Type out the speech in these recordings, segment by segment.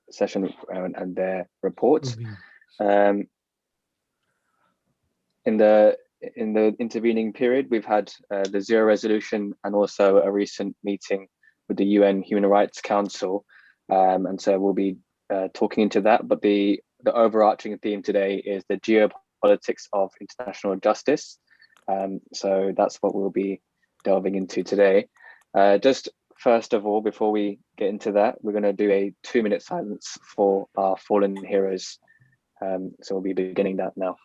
session and their reports. In the intervening period, we've had the Zero resolution and also a recent meeting with the UN Human Rights Council, and so we'll be talking into that. But the overarching theme today is the geopolitics of international justice. So that's what we'll be delving into today. Just first of all, before we get into that, we're going to do a 2-minute silence for our fallen heroes. So we'll be beginning that now.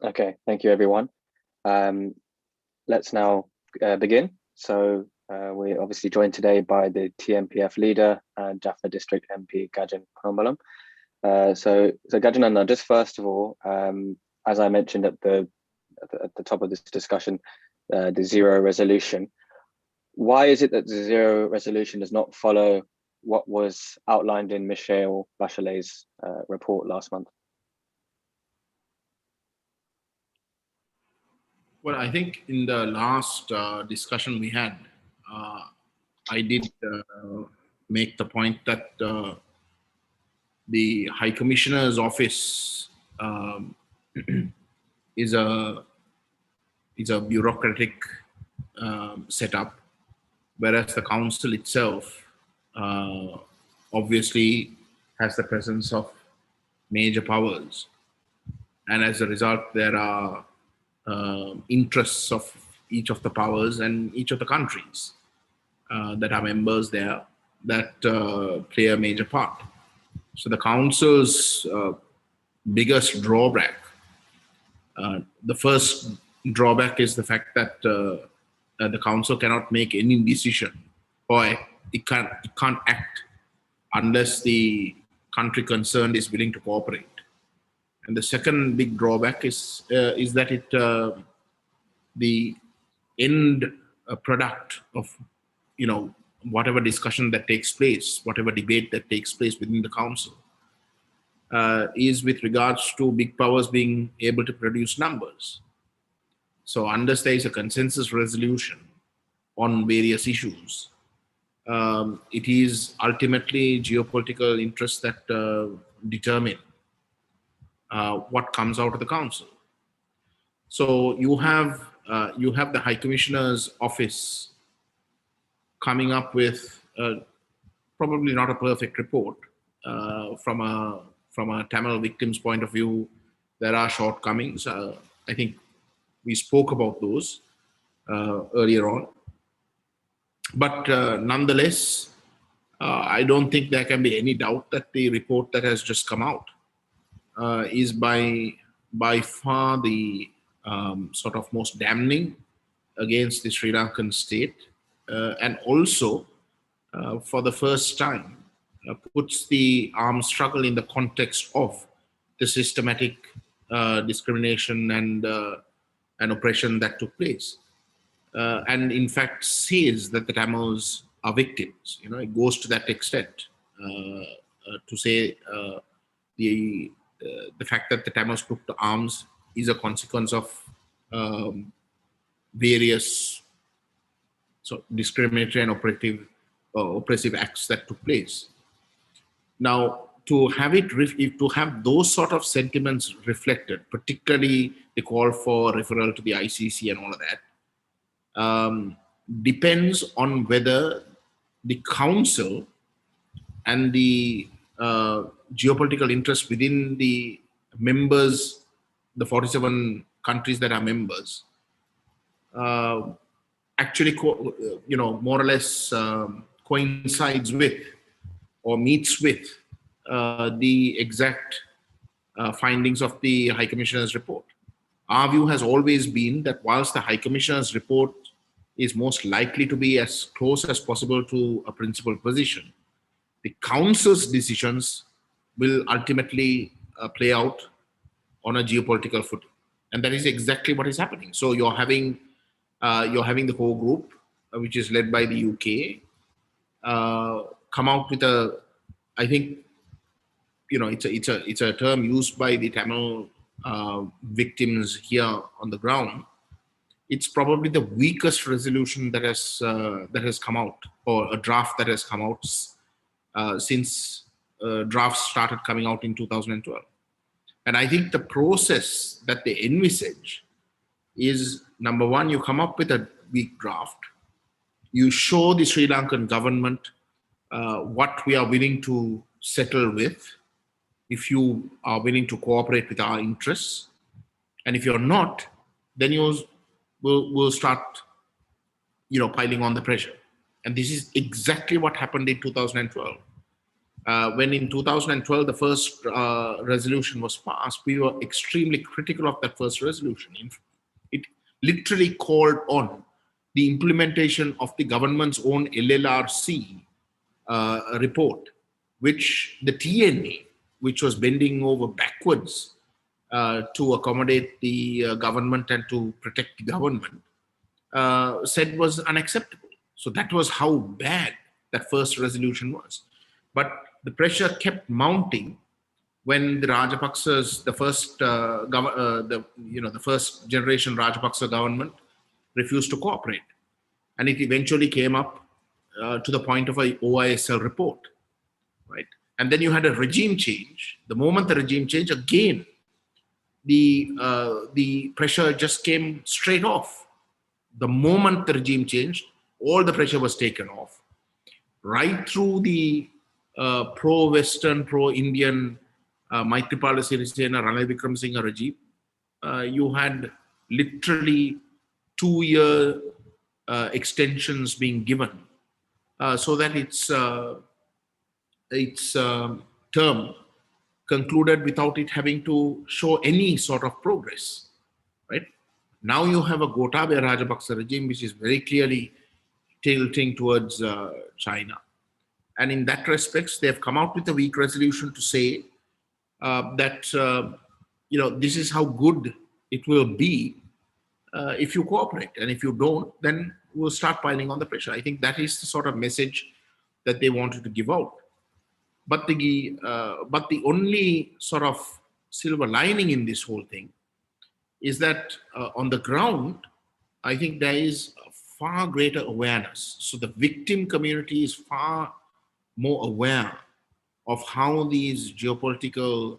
Okay, thank you, everyone. Let's now begin. So we're obviously joined today by the TMPF leader and Jaffna District MP Gajendrakumar Ponnambalam. So Gajendrakumar, just first of all, as I mentioned at the top of this discussion, the Zero resolution. Why is it that the Zero resolution does not follow what was outlined in Michelle Bachelet's report last month? Well, I think in the last discussion we had, I did make the point that the High Commissioner's office is a bureaucratic setup, whereas the council itself obviously has the presence of major powers, and as a result, there are interests of each of the powers and each of the countries that are members there that play a major part. So the council's biggest drawback, the first drawback is the fact that the council cannot make any decision, or it can't act unless the country concerned is willing to cooperate. And the second big drawback is that the end product of whatever discussion that takes place, whatever debate that takes place within the council, is with regards to big powers being able to produce numbers. So unless there is a consensus resolution on various issues, it is ultimately geopolitical interests that determine what comes out of the council. So you have the High Commissioner's office coming up with probably not a perfect report from a Tamil victim's point of view. There are shortcomings. I think we spoke about those earlier on. But nonetheless, I don't think there can be any doubt that the report that has just come out is by far the sort of most damning against the Sri Lankan state, and also for the first time puts the armed struggle in the context of the systematic discrimination and oppression that took place, and in fact says that the Tamils are victims. It goes to that extent to say the fact that the Tamils took to arms is a consequence of um, various discriminatory and oppressive acts that took place. Now, to have those sort of sentiments reflected, particularly the call for referral to the ICC and all of that, depends on whether the council and the geopolitical interests within the members, the 47 countries that are members, actually, more or less coincides with or meets with the exact findings of the High Commissioner's report. Our view has always been that whilst the High Commissioner's report is most likely to be as close as possible to a principled position, the Council's decisions will ultimately play out on a geopolitical footing. And that is exactly what is happening. So you're having the core group, which is led by the UK, come out with I think, it's a term used by the Tamil victims here on the ground. It's probably the weakest resolution that has come out, or a draft that has come out since drafts started coming out in 2012. And I think the process that they envisage is, number one, you come up with a weak draft, you show the Sri Lankan government what we are willing to settle with, if you are willing to cooperate with our interests, and if you're not, then we'll start piling on the pressure. And this is exactly what happened in 2012. When in 2012 the first resolution was passed, we were extremely critical of that first resolution. It literally called on the implementation of the government's own LLRC report, which the TNA, which was bending over backwards to accommodate the government and to protect the government, said was unacceptable. So that was how bad that first resolution was. But the pressure kept mounting when the Rajapaksas, the first generation Rajapaksa government, refused to cooperate, and it eventually came up to the point of a OISL report, right? And then you had a regime change. The moment the regime changed, again, the pressure just came straight off. The moment the regime changed, all the pressure was taken off, right through the pro-Western, pro-Indian Maitripala Sirisena, Ranil Wickremesinghe regime. You had literally 2-year extensions being given so that its term concluded without it having to show any sort of progress, right? Now you have a Gotabaya Rajapaksa regime which is very clearly tilting towards China. And in that respect, they have come out with a weak resolution to say that this is how good it will be if you cooperate, and if you don't, then we'll start piling on the pressure. I think that is the sort of message that they wanted to give out. But the only sort of silver lining in this whole thing is that on the ground, I think there is far greater awareness. So the victim community is far more aware of how these geopolitical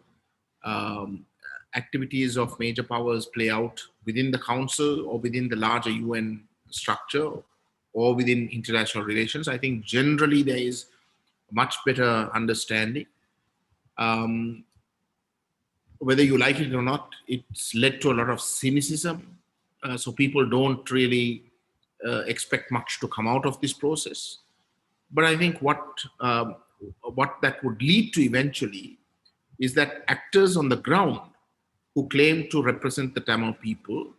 activities of major powers play out within the council or within the larger UN structure or within international relations. I think generally there is much better understanding. whether you like it or not, it's led to a lot of cynicism. So people don't really expect much to come out of this process. But I think what that would lead to eventually is that actors on the ground who claim to represent the Tamil people,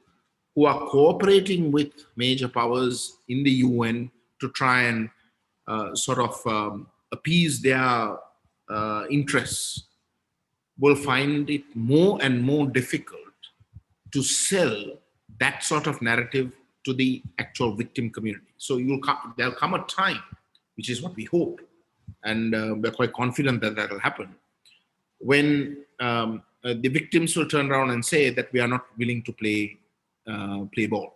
who are cooperating with major powers in the UN to try and appease their interests, will find it more and more difficult to sell that sort of narrative to the actual victim community. So there'll come a time, which is what we hope, and we're quite confident that that will happen, when the victims will turn around and say that we are not willing to play ball.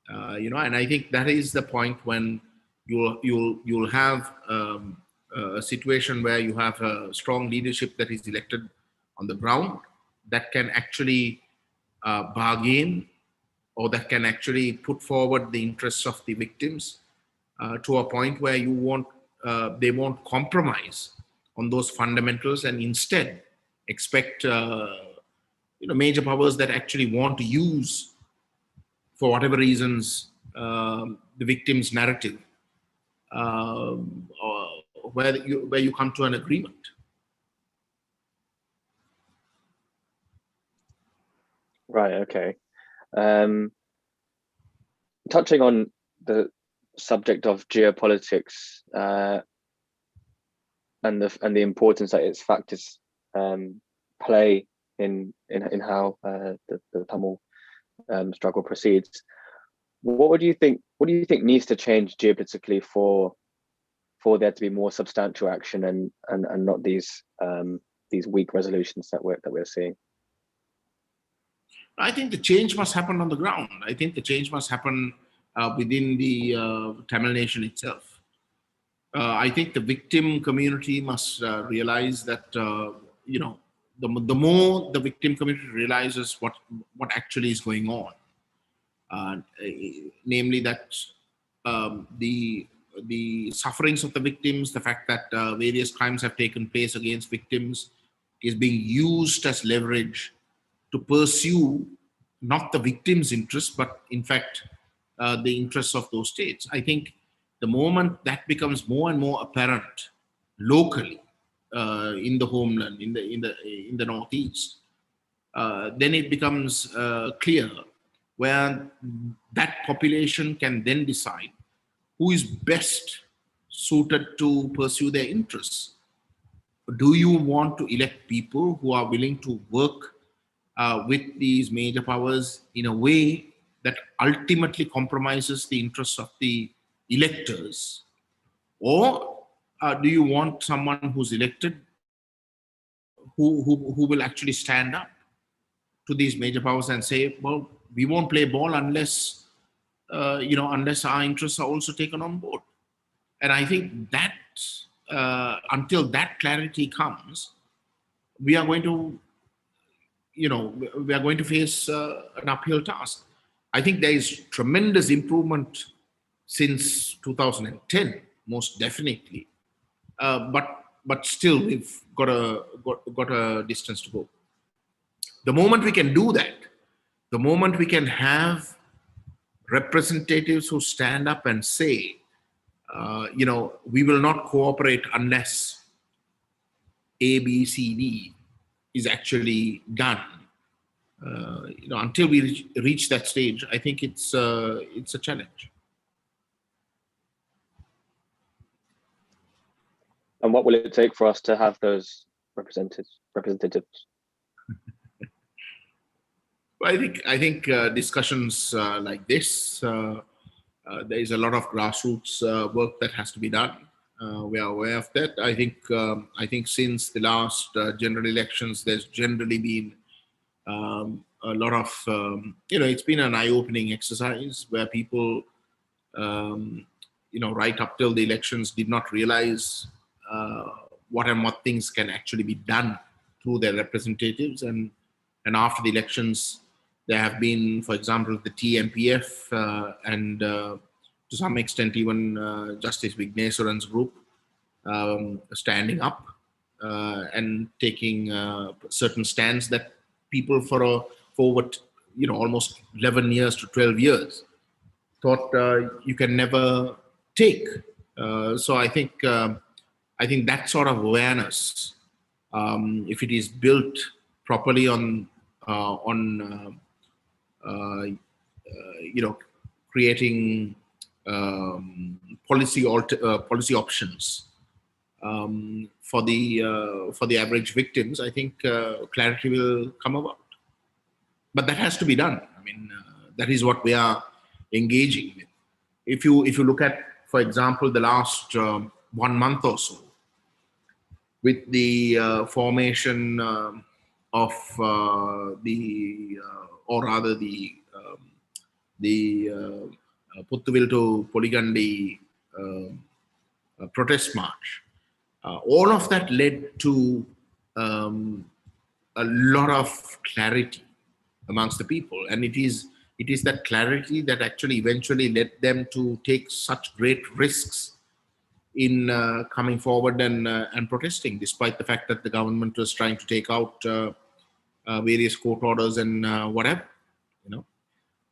And I think that is the point when you'll have a situation where you have a strong leadership that is elected on the ground that can actually bargain, or that can actually put forward the interests of the victims to a point where they won't compromise on those fundamentals, and instead expect major powers that actually want to use, for whatever reasons, the victim's narrative, or where you come to an agreement. Right. Okay. Touching on the subject of geopolitics and the importance that its factors play in how the Tamil struggle proceeds. What do you think needs to change geopolitically for there to be more substantial action and not these weak resolutions that we're seeing? I think the change must happen on the ground. I think the change must happen within the Tamil nation itself. I think the victim community must realize that the more the victim community realizes what actually is going on, namely that the sufferings of the victims, the fact that various crimes have taken place against victims, is being used as leverage to pursue not the victim's interests, but in fact the interests of those states. I think the moment that becomes more and more apparent locally in the homeland, in the Northeast, then it becomes clear where that population can then decide who is best suited to pursue their interests. Do you want to elect people who are willing to work with these major powers in a way that ultimately compromises the interests of the electors? Or do you want someone who's elected who will actually stand up to these major powers and say, well, we won't play ball unless unless our interests are also taken on board? And I think that until that clarity comes, we are going to face an uphill task. I think there is tremendous improvement since 2010, most definitely, but still we've got a distance to go. The moment we can do that, the moment we can have representatives who stand up and say, we will not cooperate unless A, B, C, D is actually done. Until we reach that stage, I think it's a challenge. And what will it take for us to have those representatives? I think discussions like this, there is a lot of grassroots work that has to be done. We are aware of that. I think since the last general elections, there's generally been a lot of it's been an eye-opening exercise where people right up till the elections did not realize what things can actually be done through their representatives, and after the elections there have been, for example, the TMPF and to some extent even Justice Vigneswaran's group standing up and taking certain stands that people for what, almost 11 years to 12 years thought you can never take. So I think that sort of awareness, if it is built properly on creating policy options for the average victims, I think clarity will come about. But that has to be done. I mean, that is what we are engaging with. If you look at, for example, the last 1 month or so, with the formation of or rather the Puttuvil to Poligandi protest march, all of that led to a lot of clarity amongst the people, and it is that clarity that actually eventually led them to take such great risks in coming forward and protesting, despite the fact that the government was trying to take out various court orders and whatever,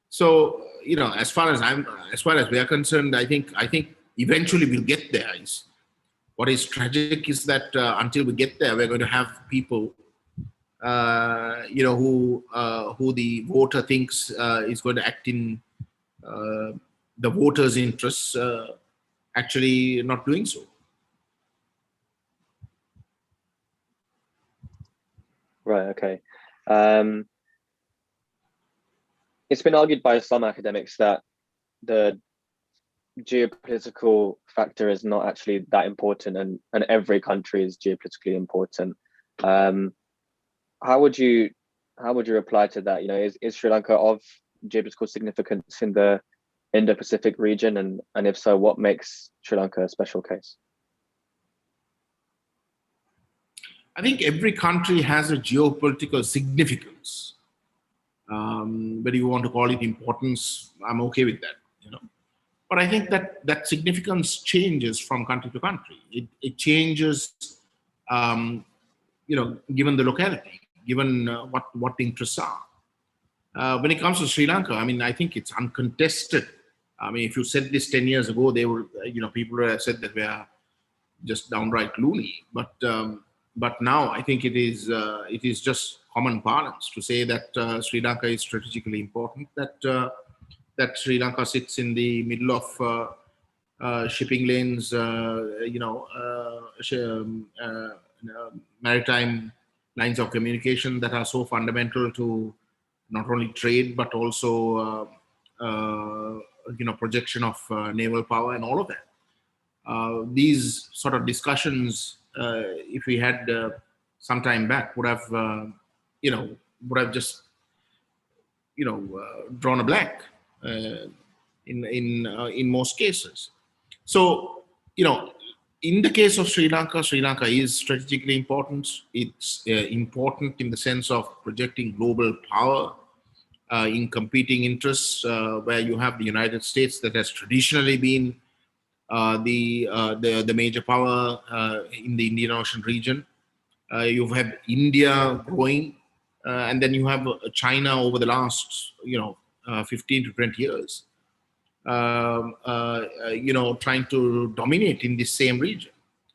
So as far as we are concerned, I think eventually we'll get there. What is tragic is that until we get there, we're going to have people, who the voter thinks is going to act in the voters' interests, actually not doing so. Right. Okay. It's been argued by some academics that the geopolitical factor is not actually that important, and every country is geopolitically important. How would you reply to that? Is Sri Lanka of geopolitical significance in the Indo-Pacific region, and if so, what makes Sri Lanka a special case? I think every country has a geopolitical significance. Whether you want to call it importance, I'm okay with that. But I think that significance changes from country to country. It changes, given the locality, given what the interests are. When it comes to Sri Lanka, I mean, I think it's uncontested. I mean, if you said this 10 years ago, they were, people would have said that we are just downright loony. But now I think it is just common parlance to say that Sri Lanka is strategically important, that Sri Lanka sits in the middle of shipping lanes, maritime lines of communication that are so fundamental to not only trade but also projection of naval power and all of that. These sort of discussions, if we had some time back, would have just drawn a blank in most cases. So in the case of Sri Lanka is strategically important. It's important in the sense of projecting global power in competing interests, where you have the United States that has traditionally been the major power in the Indian Ocean region. You've had India growing, and then you have China over the last 15 to 20 years, trying to dominate in this same region.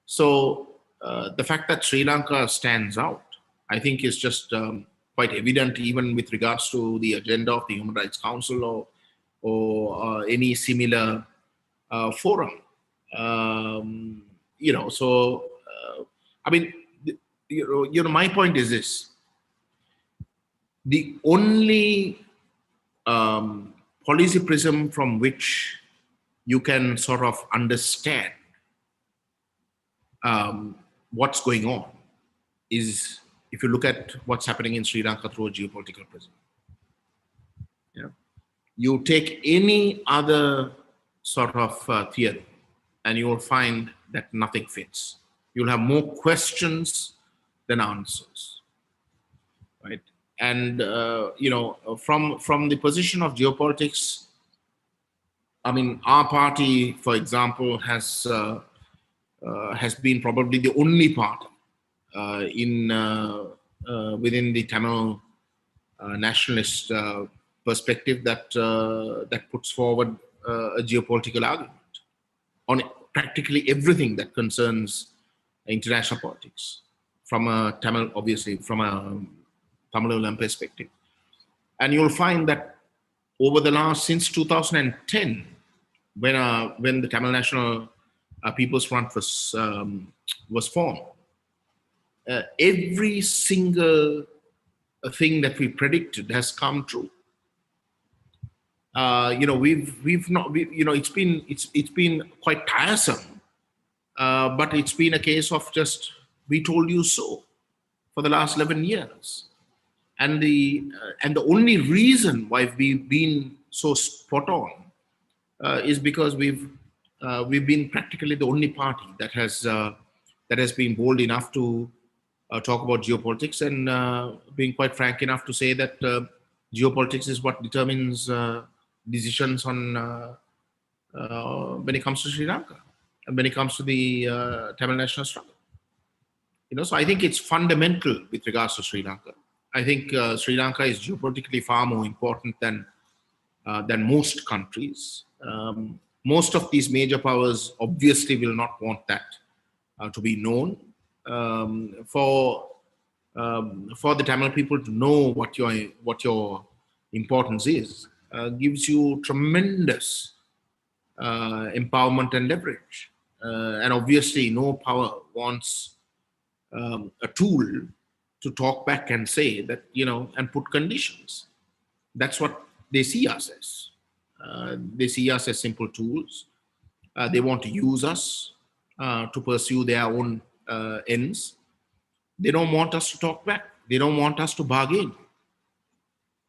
So the fact that Sri Lanka stands out, I think, is just quite evident, even with regards to the agenda of the Human Rights Council or any similar forum. So I mean, my point is this: the only policy prism from which you can sort of understand what's going on is if you look at what's happening in Sri Lanka through a geopolitical prism. You take any other sort of theory and you will find that nothing fits. You'll have more questions than answers, right? And from the position of geopolitics, I mean, our party, for example, has been probably the only party within the Tamil nationalist perspective that puts forward a geopolitical argument on practically everything that concerns international politics from a Tamil, obviously from a Tamil perspective. And you'll find that over the last, since 2010, when the Tamil National People's Front was formed, every single thing that we predicted has come true. We've not, it's been quite tiresome, but it's been a case of just we told you so for the last 11 years, and the only reason why we've been so spot on is because we've been practically the only party that has been bold enough to talk about geopolitics, and being quite frank enough to say that geopolitics is what determines decisions on when it comes to Sri Lanka and when it comes to the Tamil national struggle. So I think it's fundamental with regards to Sri Lanka. I think Sri Lanka is geopolitically far more important than most countries. Most of these major powers obviously will not want that to be known. For the Tamil people to know what your importance is gives you tremendous empowerment and leverage. And obviously, no power wants a tool to talk back and say that, and put conditions. That's what they see us as. They see us as simple tools. They want to use us to pursue their own ends. They don't want us to talk back. They don't want us to bargain.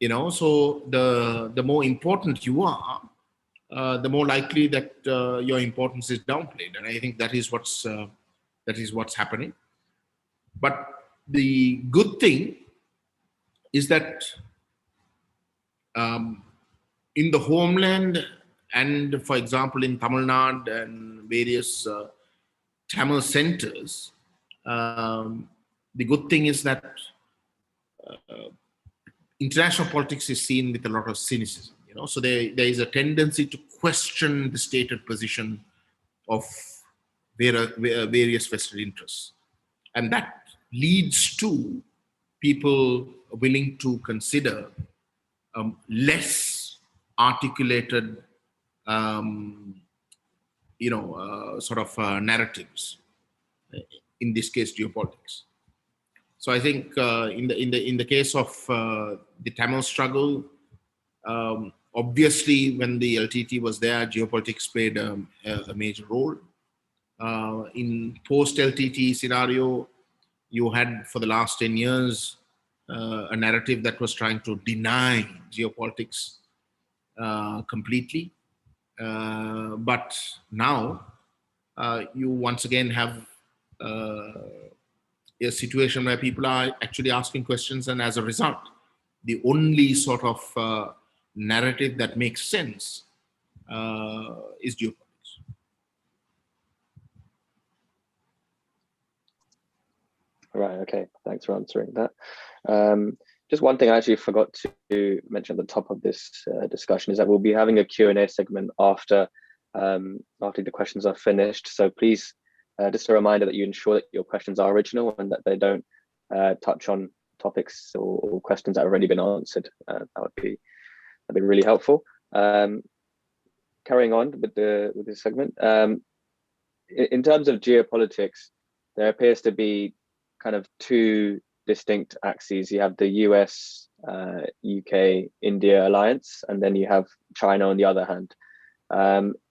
So the more important you are, the more likely that your importance is downplayed, and I think that is what's happening. But the good thing is that in the homeland, and for example in Tamil Nadu and various Tamil centers, the good thing is that international politics is seen with a lot of cynicism. So there is a tendency to question the stated position of various vested interests, and that leads to people willing to consider less articulated, narratives. In this case, geopolitics. So I think in the case of the Tamil struggle, obviously when the LTT was there, geopolitics played a major role. In post LTT scenario, you had for the last 10 years a narrative that was trying to deny geopolitics completely. But now you once again have a situation where people are actually asking questions, and as a result, the only sort of narrative that makes sense is geopolitics. Right. Okay. Thanks for answering that. Just one thing I actually forgot to mention at the top of this discussion is that we'll be having a Q&A segment after the questions are finished. So please, just a reminder that you ensure that your questions are original and that they don't touch on topics or questions that have already been answered. That'd be really helpful. Carrying on with this segment, in terms of geopolitics, there appears to be kind of two distinct axes. You have the US, UK, India alliance, and then you have China on the other hand.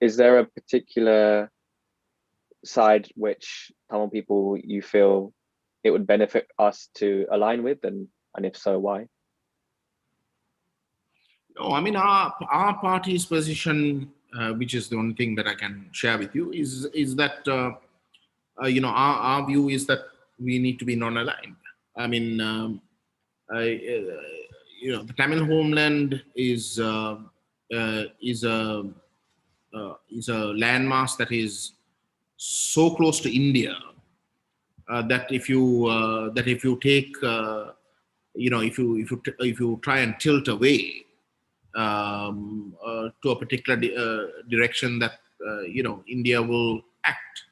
Is there a particular side which Tamil people you feel it would benefit us to align with, and if so, why? No, I mean our party's position, which is the only thing that I can share with you, is that our view is that we need to be non-aligned. I mean, the Tamil homeland is a landmass that is so close to India that if you take if you try and tilt away to a particular direction, that India will act.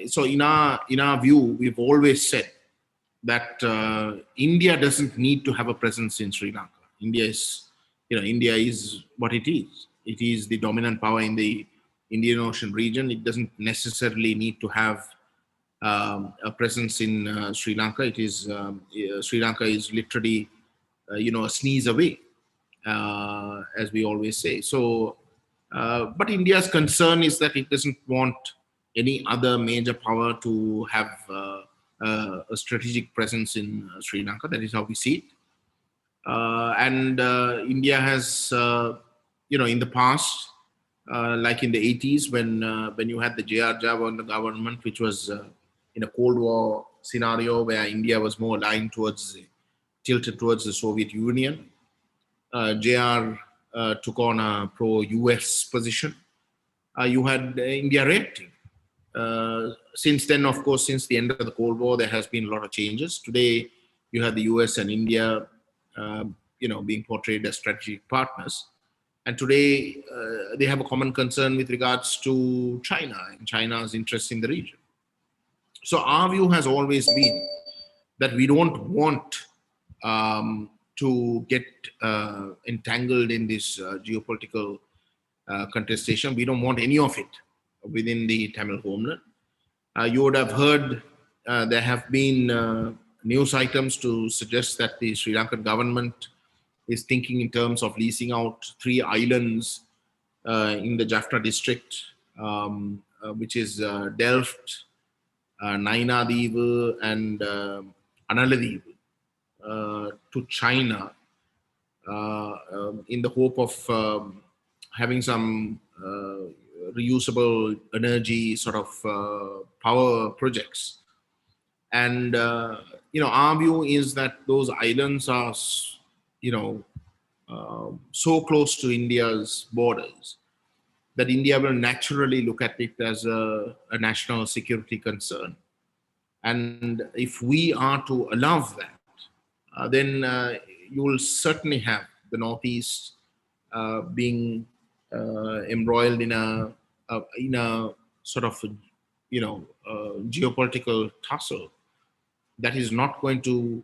So in our view, we've always said that India doesn't need to have a presence in Sri Lanka. India is what it is. It is the dominant power in the Indian Ocean region. It doesn't necessarily need to have a presence in Sri Lanka. Sri Lanka is literally, a sneeze away, as we always say. So, but India's concern is that it doesn't want any other major power to have a strategic presence in Sri Lanka. That is how we see it. And India has, in the past, like in the 80s, when you had the J.R. Java government, which was in a Cold War scenario where India was more aligned tilted towards the Soviet Union. JR took on a pro-US position. You had India reacting. Since then, of course, since the end of the Cold War, there has been a lot of changes. Today, you have the US and India, being portrayed as strategic partners. And today, they have a common concern with regards to China and China's interest in the region. So our view has always been that we don't want to get entangled in this geopolitical contestation. We don't want any of it within the Tamil homeland. You would have heard there have been news items to suggest that the Sri Lankan government is thinking in terms of leasing out 3 islands in the Jaffna district, which is Delft, Nainadivu, and Analadivu, to China, in the hope of having some reusable energy sort of power projects. And our view is that those islands are so close to India's borders that India will naturally look at it as a national security concern. And if we are to allow that, then you will certainly have the Northeast being embroiled in a sort of geopolitical tussle that is not going to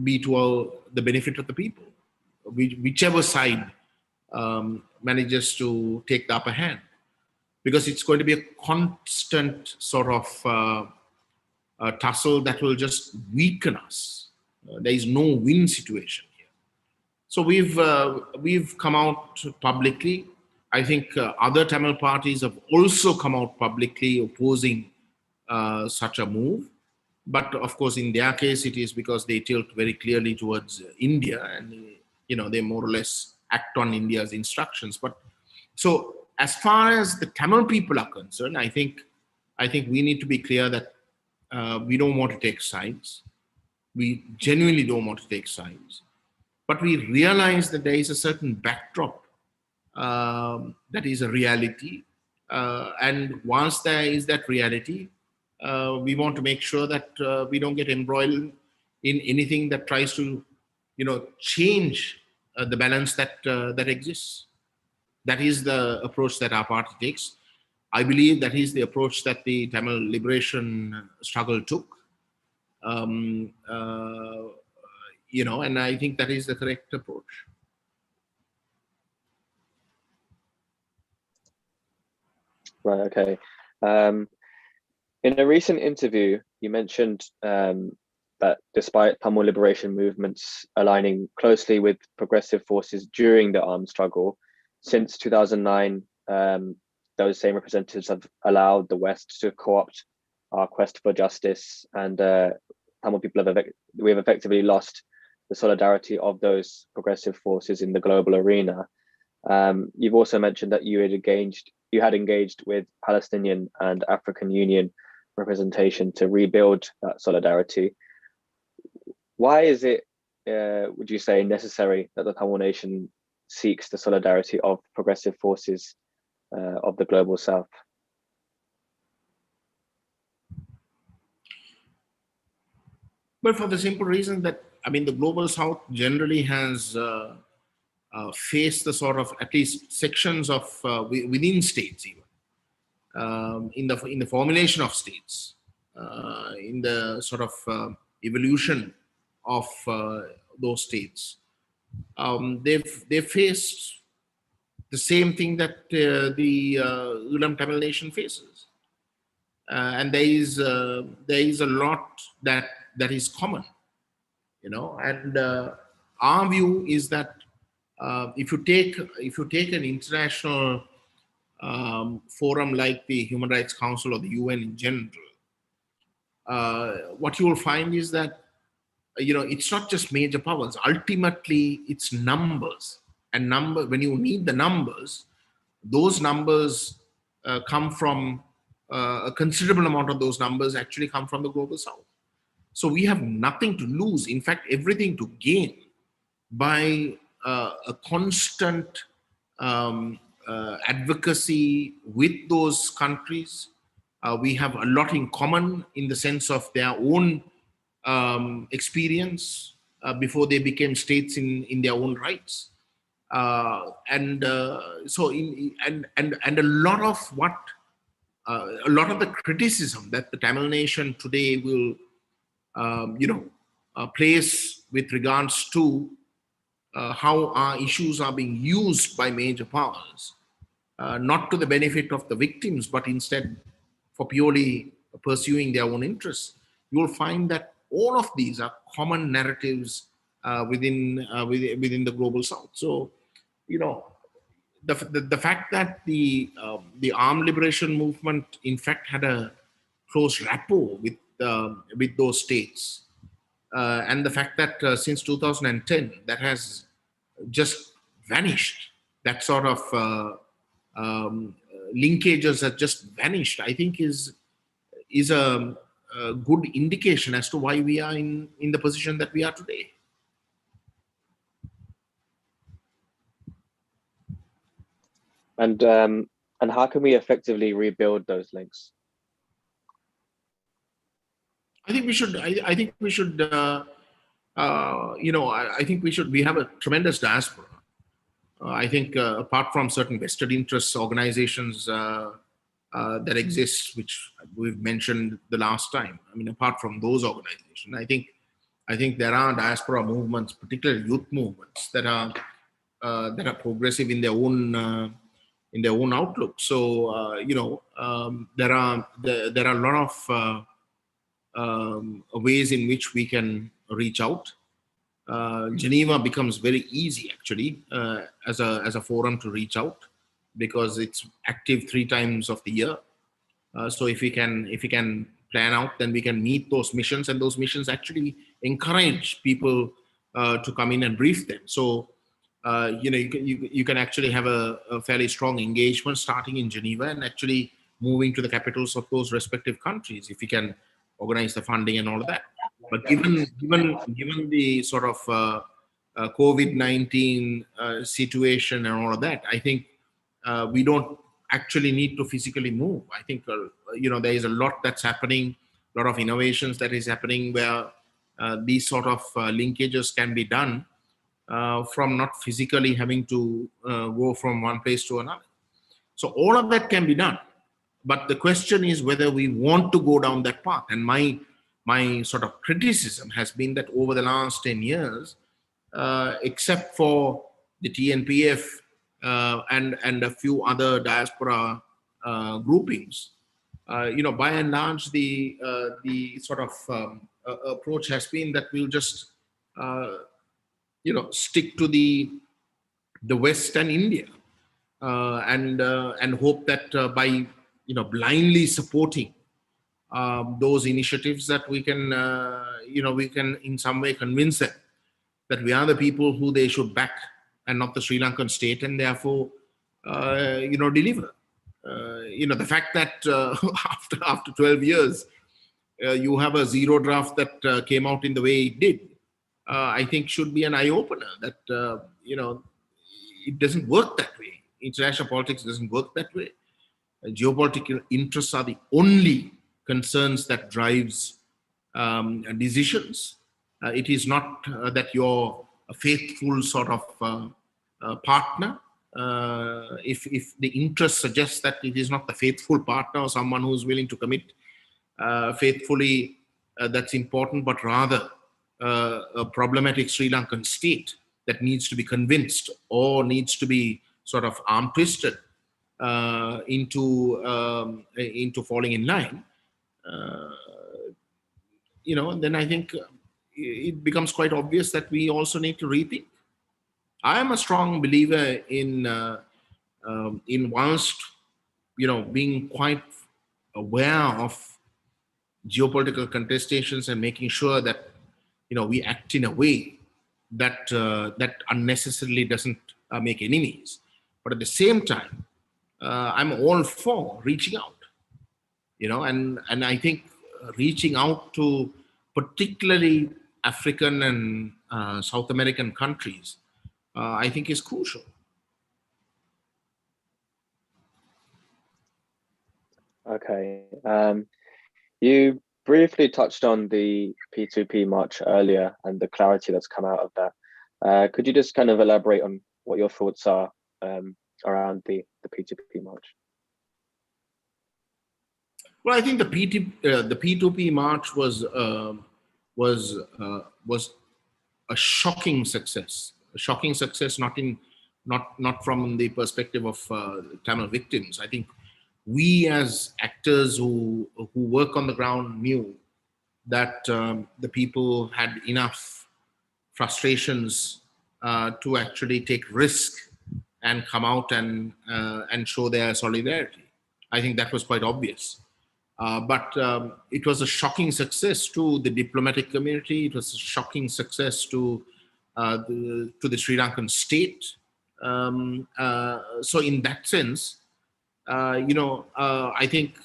be to the benefit of the people, whichever side manages to take the upper hand, because it's going to be a constant sort of tussle that will just weaken us. There is no win situation here. So we've come out publicly. I think other Tamil parties have also come out publicly opposing such a move. But of course, in their case, it is because they tilt very clearly towards India, and they more or less act on India's instructions. But so, as far as the Tamil people are concerned, I think we need to be clear that we don't want to take sides. We genuinely don't want to take sides, but we realize that there is a certain backdrop that is a reality, and once there is that reality, we want to make sure that we don't get embroiled in anything that tries to, change the balance that exists. That is the approach that our party takes. I believe that is the approach that the Tamil liberation struggle took. And I think that is the correct approach. Right. Okay. In a recent interview, you mentioned that despite Tamil liberation movements aligning closely with progressive forces during the armed struggle, since 2009, those same representatives have allowed the West to co-opt our quest for justice, and Tamil people we have effectively lost the solidarity of those progressive forces in the global arena. You've also mentioned that you had engaged with Palestinian and African Union representation to rebuild that solidarity. Why is it, would you say, necessary that the Tamil nation seeks the solidarity of progressive forces of the global South? But for the simple reason that, I mean, the global south generally has faced the sort of, at least sections of within states, even in the formulation of states, in the sort of evolution of those states. They've faced the same thing that the Ulam Tamil nation faces, and there is a lot that is common, and our view is that if you take an international forum like the Human Rights Council or the UN in general, what you will find is that it's not just major powers. Ultimately, it's numbers, and when you need the numbers, those numbers come from a considerable amount of those numbers actually come from the global south. So we have nothing to lose. In fact, everything to gain by a constant advocacy with those countries. We have a lot in common in the sense of their own experience before they became states in their own rights. And a lot of a lot of the criticism that the Tamil nation today will place with regards to how our issues are being used by major powers, not to the benefit of the victims, but instead for purely pursuing their own interests. You will find that all of these are common narratives within the global south. So, the fact that the armed liberation movement, in fact, had a close rapport with those states, and the fact that since 2010 that has just vanished, that sort of linkages have just vanished, I think is a good indication as to why we are in the position that we are today. And how can we effectively rebuild those links? I think we should. I think we should. I think we should. We have a tremendous diaspora. I think apart from certain vested interests organizations that exist, which we've mentioned the last time. I mean, apart from those organizations, I think there are diaspora movements, particularly youth movements, that are progressive in their own outlook. So there are a lot of ways in which we can reach out. Geneva becomes very easy actually as a forum to reach out, because it's active 3 times of the year. So if we can plan out, then we can meet those missions, and those missions actually encourage people to come in and brief them. So you can actually have a fairly strong engagement starting in Geneva and actually moving to the capitals of those respective countries if we can organize the funding and all of that. But given the sort of COVID-19 situation and all of that, I think we don't actually need to physically move. I think there is a lot that's happening, a lot of innovations that is happening where these sort of linkages can be done from not physically having to go from one place to another. So all of that can be done. But the question is whether we want to go down that path. And my sort of criticism has been that over the last 10 years, except for the TNPF and a few other diaspora groupings, by and large, the sort of approach has been that we'll just stick to the West and India, and hope that by blindly supporting those initiatives that we can in some way convince them that we are the people who they should back and not the Sri Lankan state, and therefore deliver. The fact that after 12 years you have a zero draft that came out in the way it did, I think should be an eye opener that it doesn't work that way. International politics doesn't work that way. Geopolitical interests are the only concerns that drives decisions. It is not that you're a faithful sort of partner. If the interest suggests that it is not the faithful partner or someone who's willing to commit faithfully, that's important, but rather a problematic Sri Lankan state that needs to be convinced or needs to be sort of arm twisted into falling in line, then I think it becomes quite obvious that we also need to rethink. I am a strong believer in whilst being quite aware of geopolitical contestations and making sure that we act in a way that that unnecessarily doesn't make enemies, but at the same time, I'm all for reaching out, and I think reaching out to particularly African and South American countries, I think is crucial. Okay. You briefly touched on the P2P march earlier and the clarity that's come out of that. Could you just kind of elaborate on what your thoughts are around the P2P march? Well, I think the P2P march was a shocking success. A shocking success, not from the perspective of Tamil victims. I think we as actors who work on the ground knew that the people had enough frustrations to actually take risk and come out and show their solidarity. I think that was quite obvious. But it was a shocking success to the diplomatic community. It was a shocking success to the Sri Lankan state. So in that sense, I think,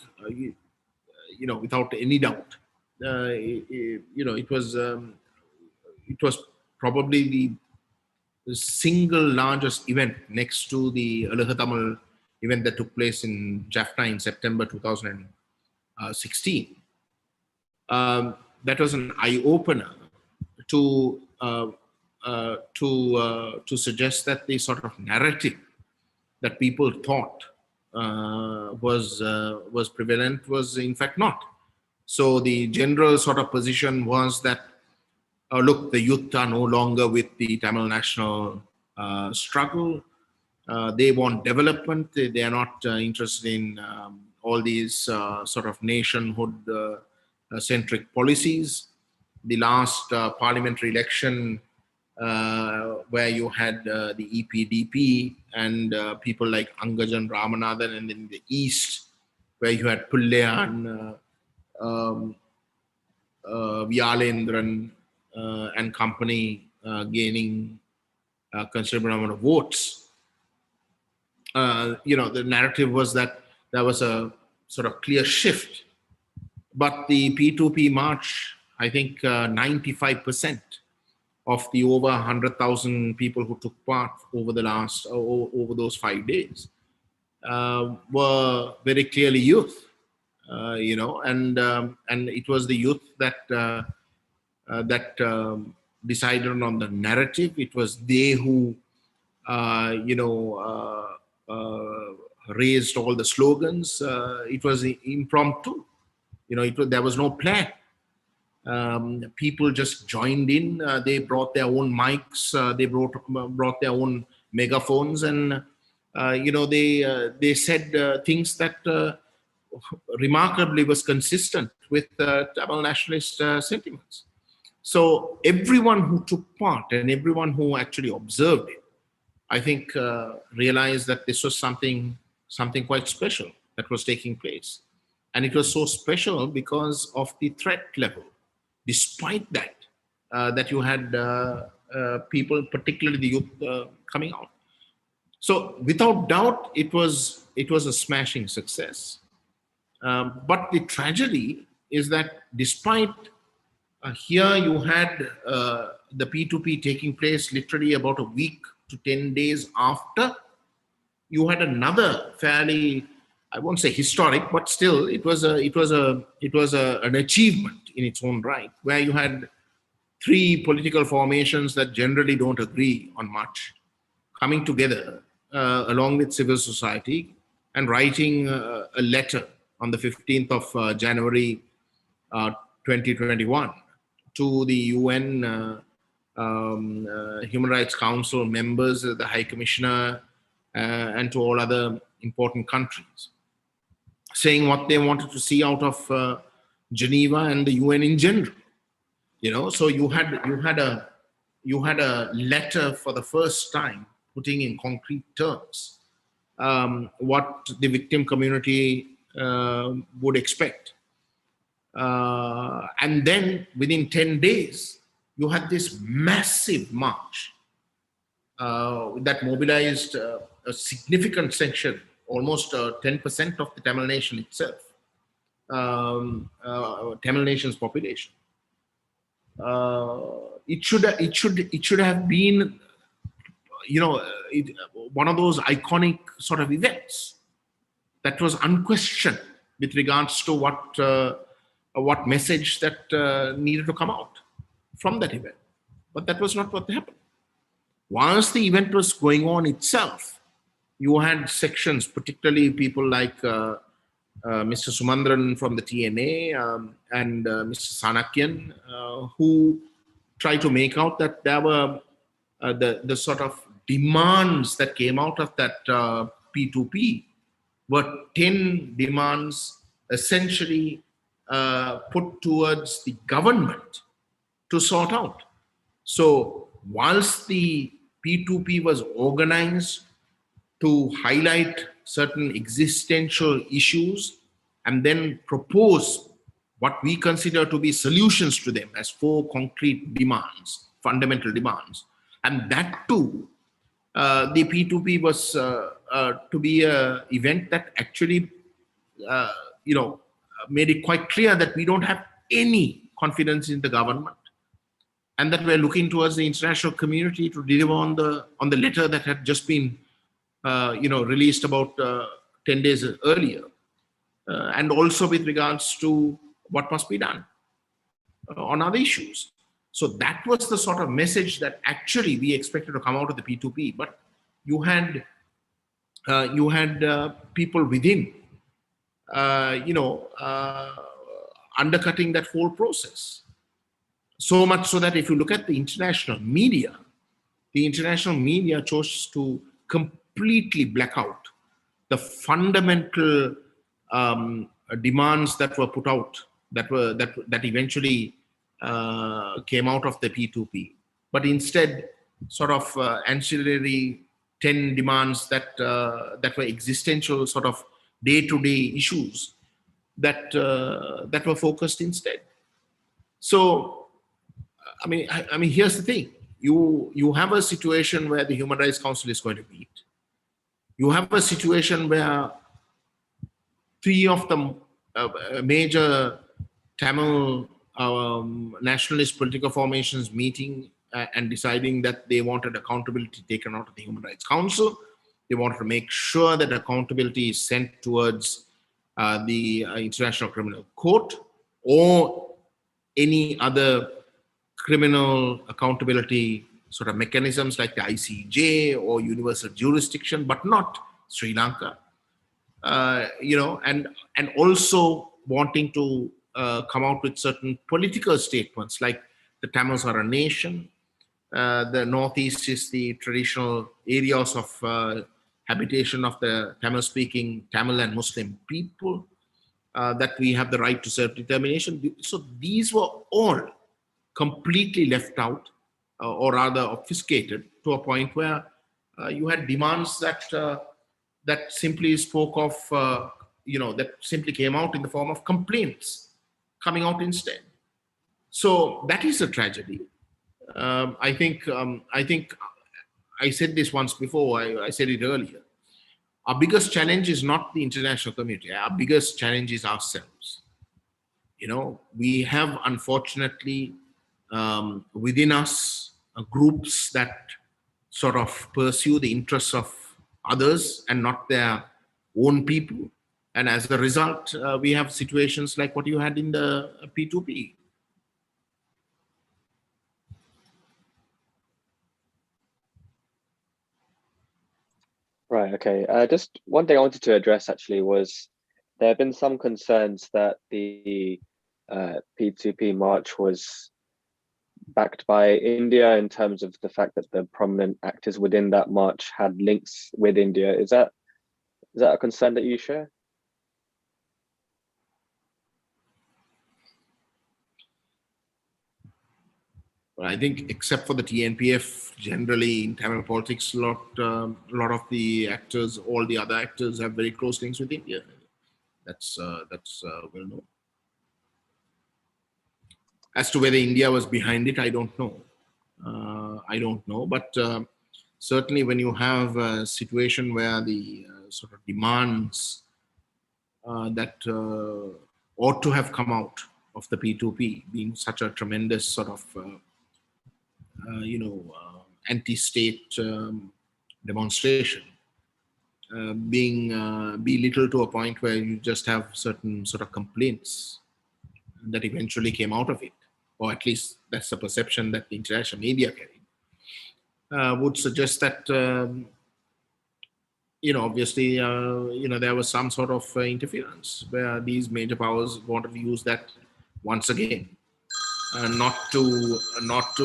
without any doubt, it was probably the single largest event next to the Alaha Tamil event that took place in Jaffna in September 2016. That was an eye opener to suggest that the sort of narrative that people thought was prevalent was in fact not. So the general sort of position was that, look, the youth are no longer with the Tamil national struggle. They want development. They are not interested in all these sort of nationhood centric policies. The last parliamentary election, where you had the EPDP and people like Angajan Ramanathan, and in the east, where you had Pullayan, Vyalendran and company gaining a considerable amount of votes. The narrative was that there was a sort of clear shift. But the P2P march, I think 95% of the over 100,000 people who took part over those 5 days were very clearly youth, and it was the youth that decided on the narrative. It was they who, raised all the slogans. It was impromptu. There was no plan. People just joined in. They brought their own mics. They brought their own megaphones, and they said things that remarkably was consistent with Tamil nationalist sentiments. So everyone who took part and everyone who actually observed it, I think, realized that this was something quite special that was taking place. And it was so special because of the threat level. Despite that, that you had people, particularly the youth, coming out. So without doubt, it was a smashing success. But the tragedy is that despite here you had the P2P taking place literally about a week to 10 days after, you had another fairly, I won't say historic, but still it was an achievement in its own right, where you had three political formations that generally don't agree on much, coming together along with civil society and writing a letter on the 15th of January 2021 to the UN Human Rights Council members, the High Commissioner, and to all other important countries, saying what they wanted to see out of Geneva and the UN in general. So you had a letter for the first time putting in concrete terms what the victim community would expect. And then within 10 days, you had this massive march that mobilized a significant section, almost 10% of the Tamil nation itself, Tamil nation's population. It should have been, one of those iconic sort of events that was unquestioned with regards to what message that needed to come out from that event. But that was not what happened. Once the event was going on itself, you had sections, particularly people like Mr. Sumandran from the TNA and Mr. Sanakyan, who tried to make out that there were the sort of demands that came out of that P2P were 10 demands essentially put towards the government to sort out. So whilst the P2P was organized to highlight certain existential issues and then propose what we consider to be solutions to them as 4 concrete demands, fundamental demands, and that too, the P2P was to be an event that actually, made it quite clear that we don't have any confidence in the government, and that we're looking towards the international community to deliver on the letter that had just been, released about 10 days earlier, and also with regards to what must be done on other issues. So that was the sort of message that actually we expected to come out of the P2P, but you had people within, undercutting that whole process. So much so that if you look at the international media chose to completely black out the fundamental demands that were put out, that eventually came out of the P2P, but instead sort of ancillary 10 demands that were existential, sort of day-to-day issues that were focused instead. So, I mean, here's the thing: you have a situation where the Human Rights Council is going to meet. You have a situation where 3 of the major Tamil nationalist political formations meeting and deciding that they wanted accountability taken out of the Human Rights Council. They wanted to make sure that accountability is sent towards the International Criminal Court or any other criminal accountability sort of mechanisms like the ICJ or universal jurisdiction, but not Sri Lanka. And also wanting to come out with certain political statements like the Tamils are a nation, the Northeast is the traditional areas of habitation of the Tamil-speaking Tamil and Muslim people, that we have the right to self-determination. So these were all completely left out, or rather obfuscated, to a point where you had demands that simply spoke of, that simply came out in the form of complaints coming out instead. So that is a tragedy. I think I said this once before, I said it earlier. Our biggest challenge is not the international community. Our biggest challenge is ourselves. We have, unfortunately, within us groups that sort of pursue the interests of others and not their own people. And as a result, we have situations like what you had in the P2P. Right. Okay. Just one thing I wanted to address actually was there have been some concerns that the P2P march was backed by India in terms of the fact that the prominent actors within that march had links with India. Is that a concern that you share? But I think, except for the TNPF, generally in Tamil politics, lot of the actors, all the other actors, have very close links with India. That's well known. As to whether India was behind it, I don't know. But certainly, when you have a situation where the sort of demands that ought to have come out of the P2P being such a tremendous sort of anti-state demonstration, being belittled to a point where you just have certain sort of complaints that eventually came out of it, or at least that's the perception that the international media carried, would suggest that obviously there was some sort of interference where these major powers wanted to use that once again, not to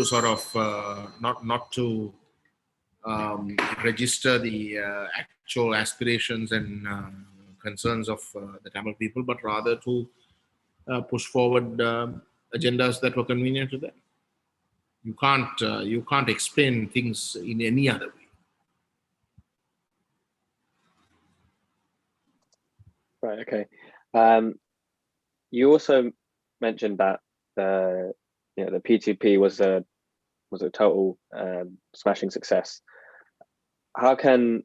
sort of not to register the actual aspirations and concerns of the Tamil people, but rather to push forward agendas that were convenient to them. You can't explain things in any other way. Right. Okay. You also mentioned that the P2P was a total smashing success. How can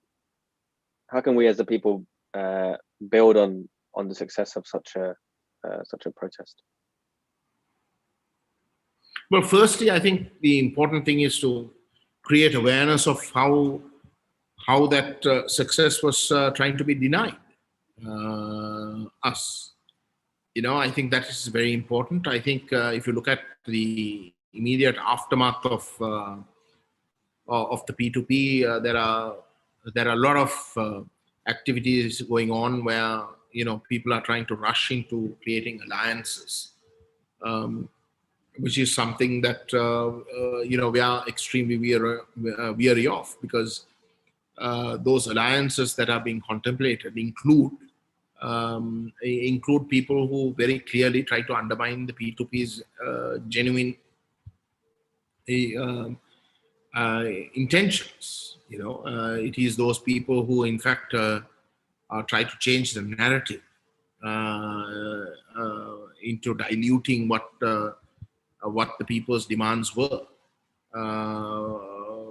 we as the people build on the success of such a protest? Well, firstly, I think the important thing is to create awareness of how that success was trying to be denied us. I think that is very important. I think if you look at the immediate aftermath of the P2P, there are a lot of activities going on where people are trying to rush into creating alliances, which is something that we are extremely weary of, because those alliances that are being contemplated include people who very clearly try to undermine the P2P's genuine intentions. It is those people who, in fact, try to change the narrative into diluting what the people's demands were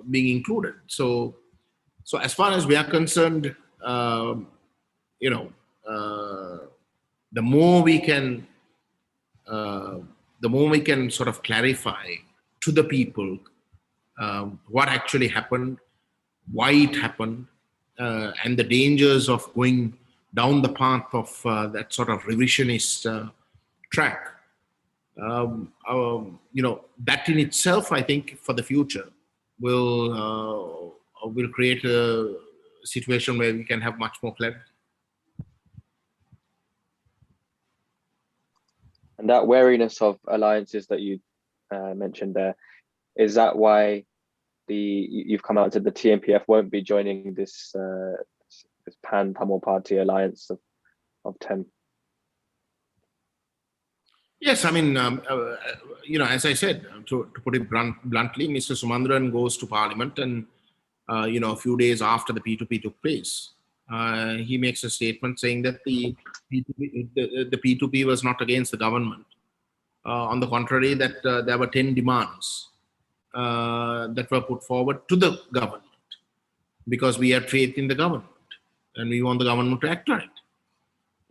being included. So as far as we are concerned, the more we can sort of clarify to the people what actually happened, why it happened, and the dangers of going down the path of that sort of revisionist track. That in itself, I think, for the future will create a situation where we can have much more clarity. And that wariness of alliances that you mentioned there, is that why you've come out and said the TNPF won't be joining this Pan Tamil Party alliance of 10? Yes, I mean, as I said, to put it bluntly, Mr. Sumandran goes to Parliament, and a few days after the P2P took place, he makes a statement saying that the P2P was not against the government. On the contrary, that there were 10 demands that were put forward to the government because we had faith in the government and we want the government to act on it.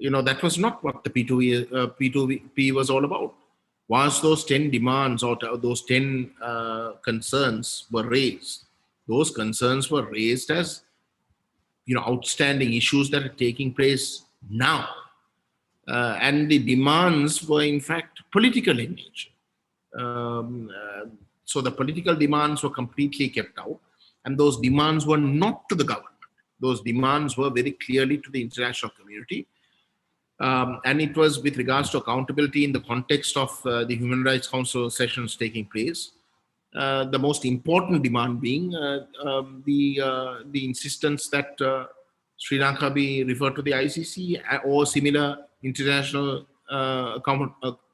That was not what the P2P was all about. Once those 10 demands or those 10 concerns were raised, those concerns were raised as outstanding issues that are taking place now. And the demands were, in fact, political in nature. So the political demands were completely kept out, and those demands were not to the government. those demands were very clearly to the international community. And it was with regards to accountability in the context of the Human Rights Council sessions taking place. The most important demand being the insistence that Sri Lanka be referred to the ICC or similar international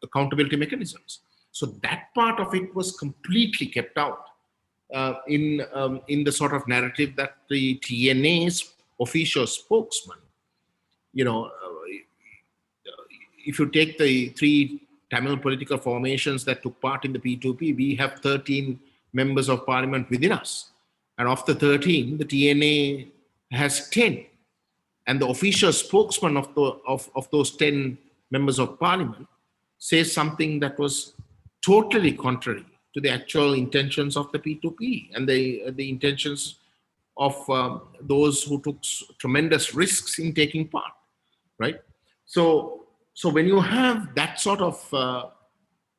accountability mechanisms. So that part of it was completely kept out in the sort of narrative that the TNA's official spokesman, if you take the three Tamil political formations that took part in the P2P, we have 13 members of parliament within us. And of the 13, the TNA has 10. And the official spokesman of those 10 members of parliament says something that was totally contrary to the actual intentions of the P2P and the intentions of those who took tremendous risks in taking part, right? So when you have that sort of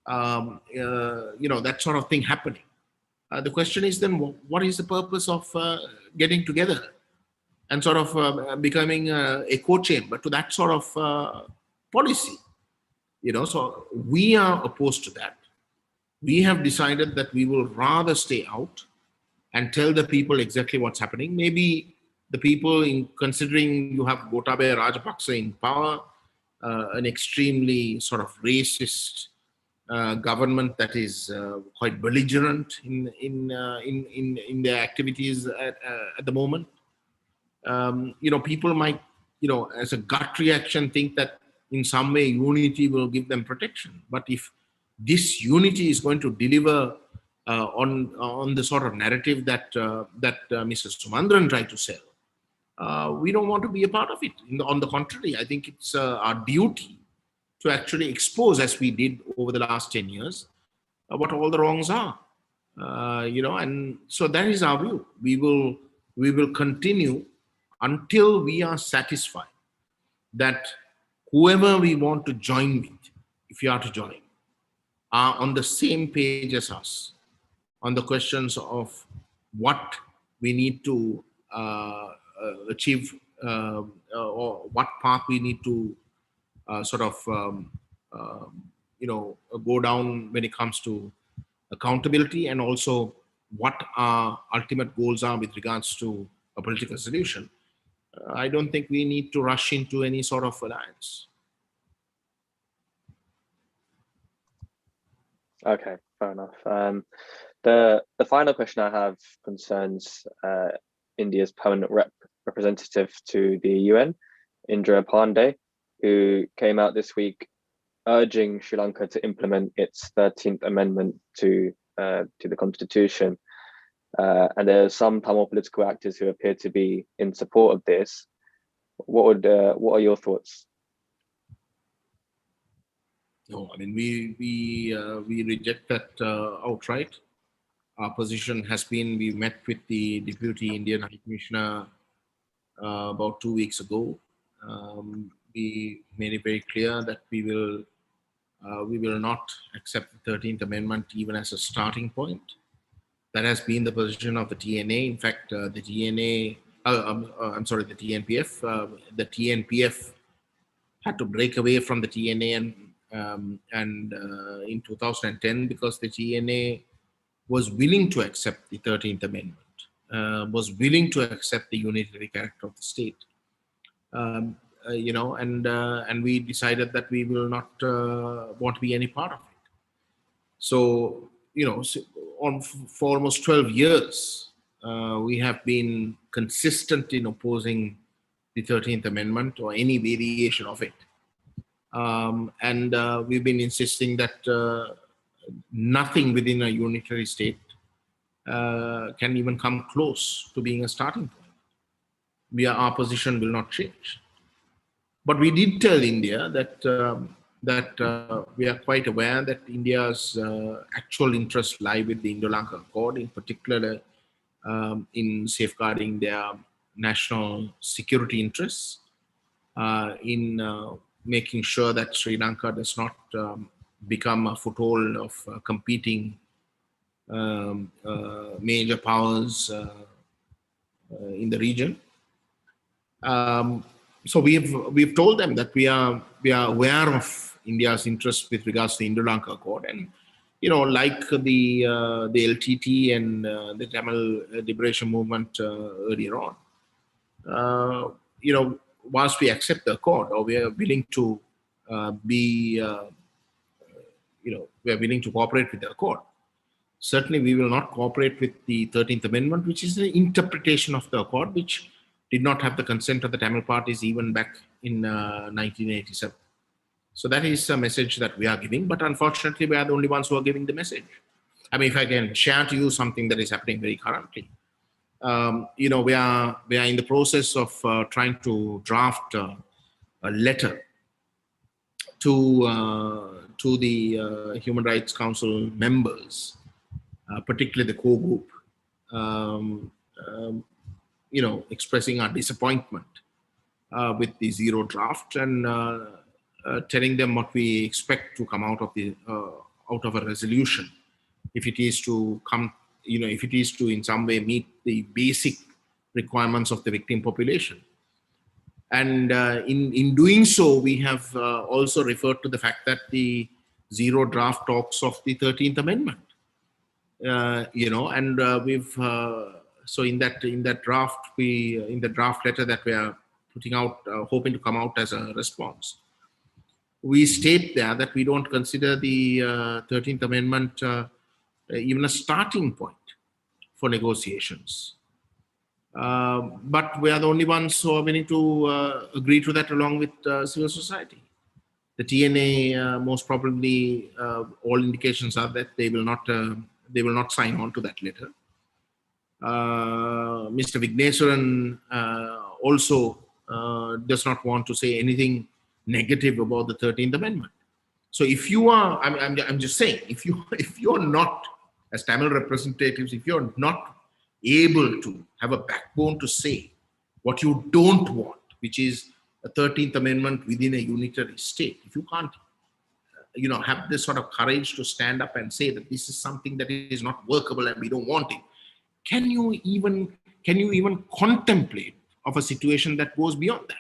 that sort of thing happening, the question is then what is the purpose of getting together and sort of becoming an echo chamber to that sort of policy? So we are opposed to that. We have decided that we will rather stay out and tell the people exactly what's happening. Maybe the people, in considering you have Gotabaya Rajapaksa in power, an extremely sort of racist government that is quite belligerent in their activities at the moment. People might, as a gut reaction, think that in some way unity will give them protection. But if this unity is going to deliver on the sort of narrative that Mr. Sumandran tried to sell, we don't want to be a part of it. On the contrary, I think it's our duty to actually expose, as we did over the last 10 years, what all the wrongs are. And so that is our view. We will continue until we are satisfied that whoever we want to join with, if you are to join, are on the same page as us on the questions of what we need to achieve or what path we need to go down when it comes to accountability, and also what our ultimate goals are with regards to a political solution. I don't think we need to rush into any sort of alliance. Okay, fair enough. The final question I have concerns India's permanent representative to the UN, Indira Pandey, who came out this week urging Sri Lanka to implement its 13th Amendment to the Constitution. And there are some Tamil political actors who appear to be in support of this. What are your thoughts? No, I mean, we reject that outright. Our position has been, we met with the Deputy Indian High Commissioner about 2 weeks ago. We made it very clear that we will not accept the 13th Amendment even as a starting point. That has been the position of the TNA. In fact, the TNA, the TNPF. The TNPF had to break away from the TNA and in 2010 because the TNA was willing to accept the 13th Amendment, was willing to accept the unitary character of the state. And we decided that we will not want to be any part of it. So, for almost 12 years, we have been consistent in opposing the 13th Amendment or any variation of it. And we've been insisting that nothing within a unitary state can even come close to being a starting point. Our position will not change. But we did tell India that we are quite aware that India's actual interests lie with the Indo-Lanka Accord, in particular in safeguarding their national security interests, in making sure that Sri Lanka does not become a foothold of competing major powers in the region. So we've told them that we are aware of India's interest with regards to the Indo-Lanka Accord, and like the LTT and the Tamil Liberation Movement earlier on. Once we accept the accord, or we are willing to we are willing to cooperate with the accord. Certainly, we will not cooperate with the 13th Amendment, which is the interpretation of the accord, which did not have the consent of the Tamil parties even back in 1987. So that is a message that we are giving, but unfortunately, we are the only ones who are giving the message. I mean, if I can share to you something that is happening very currently, we are in the process of trying to draft a letter to the Human Rights Council members, particularly the core group, expressing our disappointment with the zero draft and telling them what we expect to come out of a resolution, if it is to come, if it is to in some way meet the basic requirements of the victim population. And in doing so, we have also referred to the fact that the zero draft talks of the 13th Amendment. We've so in that draft, in the draft letter that we are putting out, hoping to come out as a response, we state there that we don't consider the 13th Amendment even a starting point for negotiations. But we are the only ones who are willing to agree to that, along with civil society. The TNA, most probably, all indications are that they will not sign on to that letter. Mr. Vigneswaran also does not want to say anything negative about the 13th Amendment. So if you are, I'm just saying, if you're not, as Tamil representatives, if you're not able to have a backbone to say what you don't want, which is a 13th Amendment within a unitary state, if you can't, have this sort of courage to stand up and say that this is something that is not workable and we don't want it, can you even contemplate of a situation that goes beyond that?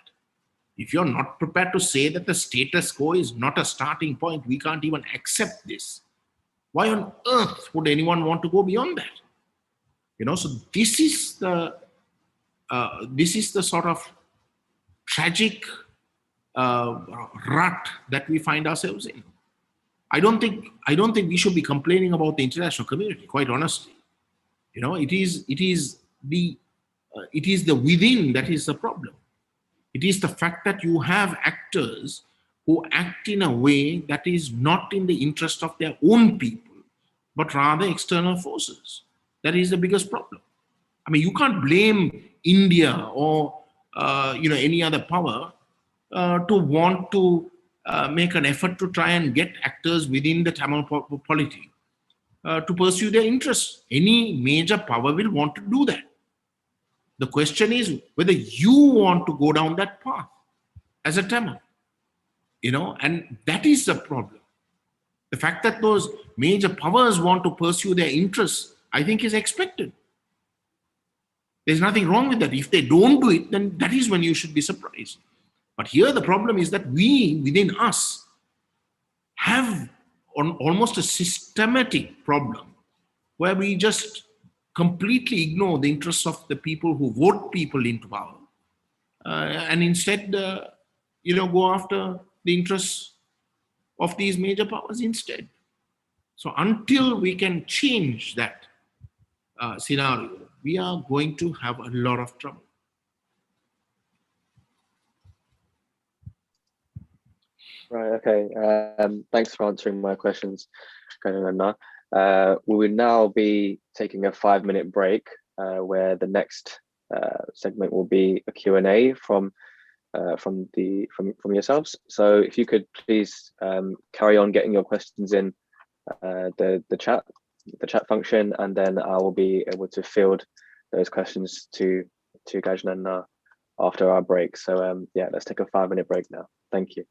If you're not prepared to say that the status quo is not a starting point, we can't even accept this, why on earth would anyone want to go beyond that? So this is the sort of tragic rut that we find ourselves in. I don't think we should be complaining about the international community, quite honestly. It is the within that is the problem. It is the fact that you have actors who act in a way that is not in the interest of their own people, but rather external forces. That is the biggest problem. I mean, you can't blame India or any other power to want to make an effort to try and get actors within the Tamil polity to pursue their interests. Any major power will want to do that. The question is whether you want to go down that path as a Tamil, and that is the problem. The fact that those major powers want to pursue their interests, I think, is expected. There's nothing wrong with that. If they don't do it, then that is when you should be surprised. But here the problem is that we, within us, have almost a systematic problem where we just completely ignore the interests of the people who vote people into power, and instead, go after the interests of these major powers instead. So until we can change that scenario, we are going to have a lot of trouble. Right. Okay. Thanks for answering my questions, Gajendrakumar. We will now be taking a 5-minute break, where the next segment will be a Q&A from yourselves. So if you could please carry on getting your questions in the chat function, and then I will be able to field those questions to Gajendrakumar after our break. So yeah, let's take a 5-minute break now. Thank you.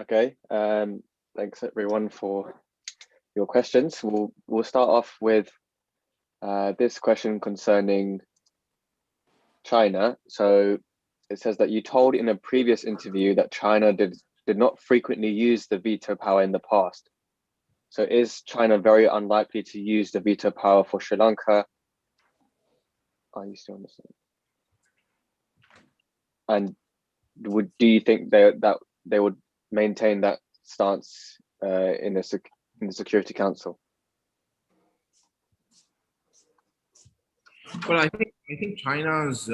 Okay. Thanks everyone for your questions. We'll start off with this question concerning China. So it says that you told in a previous interview that China did not frequently use the veto power in the past. So is China very unlikely to use the veto power for Sri Lanka? Are you still understand? And do you think that they would maintain that stance in the Security Council? Well, I think China's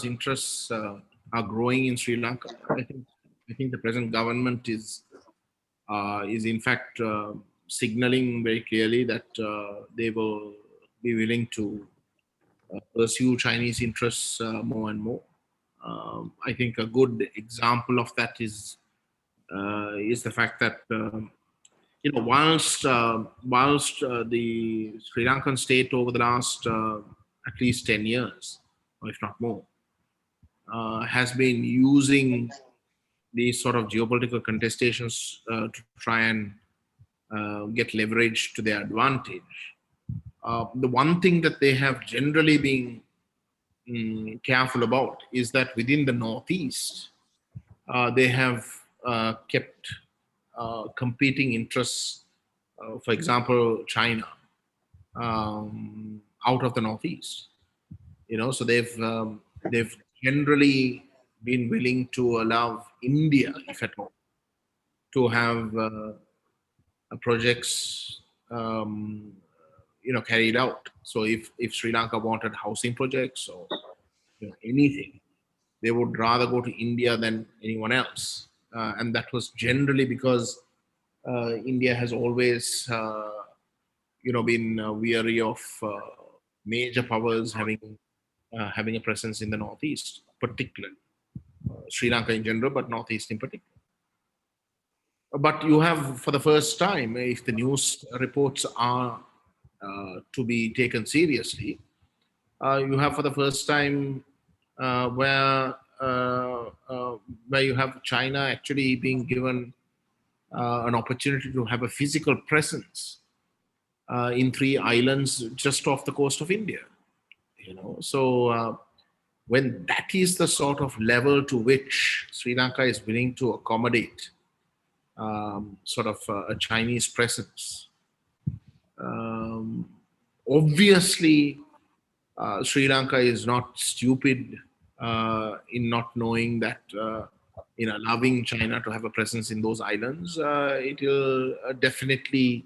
interests are growing in Sri Lanka. I think the present government is in fact signaling very clearly that they will be willing to pursue Chinese interests more and more. I think a good example of that is the fact that whilst the Sri Lankan state over the last at least 10 years, or if not more, has been using these sort of geopolitical contestations to try and get leverage to their advantage. The one thing that they have generally been careful about is that within the Northeast, they have kept competing interests, for example, China, out of the Northeast. So they've generally been willing to allow India, if at all, to have projects carried out. So if Sri Lanka wanted housing projects or anything, they would rather go to India than anyone else, and that was generally because India has always been weary of major powers having a presence in the Northeast, particularly Sri Lanka in general, but Northeast in particular. But you have, for the first time, if the news reports are to be taken seriously, you have for the first time where you have China actually being given an opportunity to have a physical presence in 3 islands just off the coast of India. So when that is the sort of level to which Sri Lanka is willing to accommodate sort of a Chinese presence, obviously Sri Lanka is not stupid in not knowing that in allowing China to have a presence in those islands, it will definitely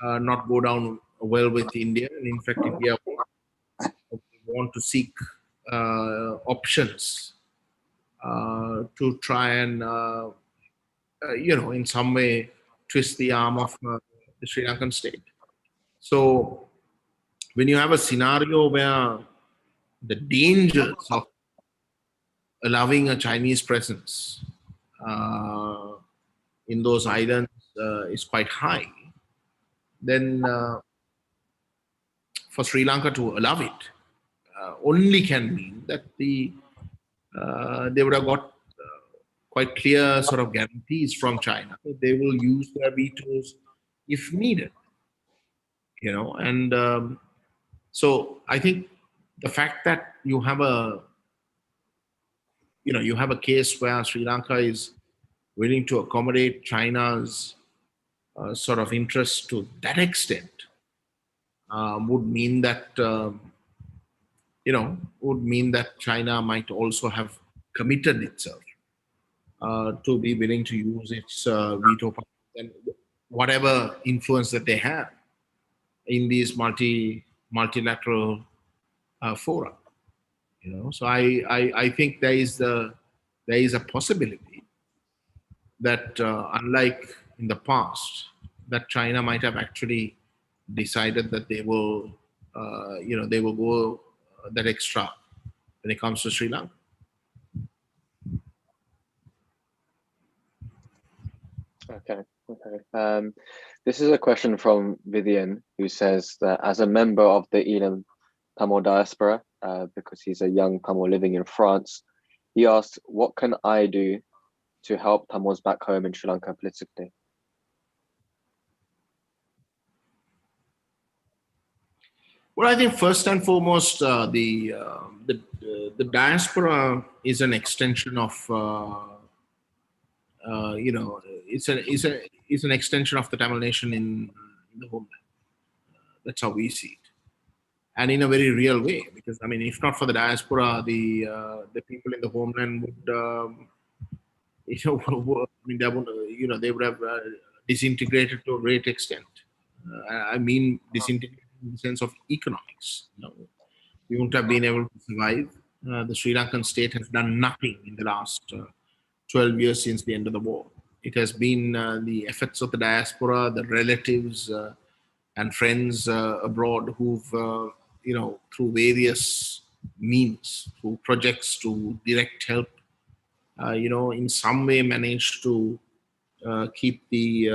not go down well with India. And in fact, India want to seek options to try and, in some way, twist the arm of the Sri Lankan state. So when you have a scenario where the dangers of allowing a Chinese presence in those islands is quite high, then for Sri Lanka to allow it only can mean that they would have got quite clear sort of guarantees from China that they will use their vetoes if needed. And so I think the fact that you have a case where Sri Lanka is willing to accommodate China's sort of interest to that extent would mean that China might also have committed itself to be willing to use its veto power and whatever influence that they have in these multilateral fora. So I think there is a possibility that unlike in the past, that China might have actually decided that they will go that extra when it comes to Sri Lanka. Okay. This is a question from Vivian, who says that as a member of the Elam Tamil diaspora because he's a young Tamil living in France. He asked, what can I do to help Tamils back home in Sri Lanka politically? Well, I think first and foremost, the diaspora is an extension of it's an extension of the Tamil nation in the homeland. That's how we see it, and in a very real way. Because I mean, if not for the diaspora, the people in the homeland would I mean, they would, they would have disintegrated to a great extent. I mean, disintegrated in the sense of economics. We wouldn't have been able to survive. The Sri Lankan state has done nothing in the last 12 years since the end of the war. It has been the efforts of the diaspora, the relatives and friends abroad who've, through various means, through projects to direct help, in some way managed to keep the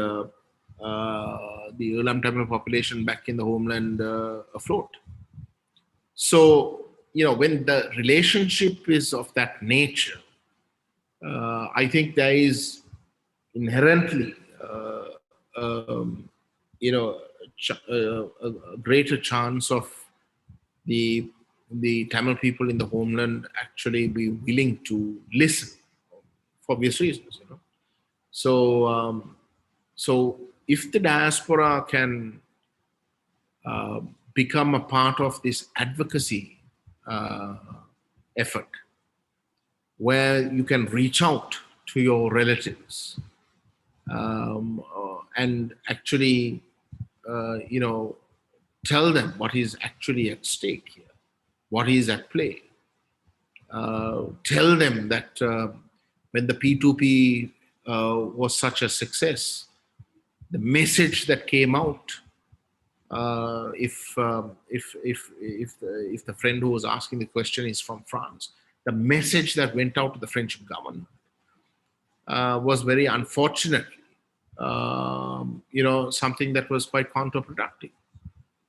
Ulam Tamil population back in the homeland afloat. So, when the relationship is of that nature, I think there is inherently, a greater chance of the Tamil people in the homeland actually be willing to listen for obvious reasons. So if the diaspora can become a part of this advocacy effort, where you can reach out to your relatives and actually, tell them what is actually at stake here, what is at play. Tell them that when the P2P was such a success, the message that came out, if the friend who was asking the question is from France, the message that went out to the French government was very unfortunately, something that was quite counterproductive.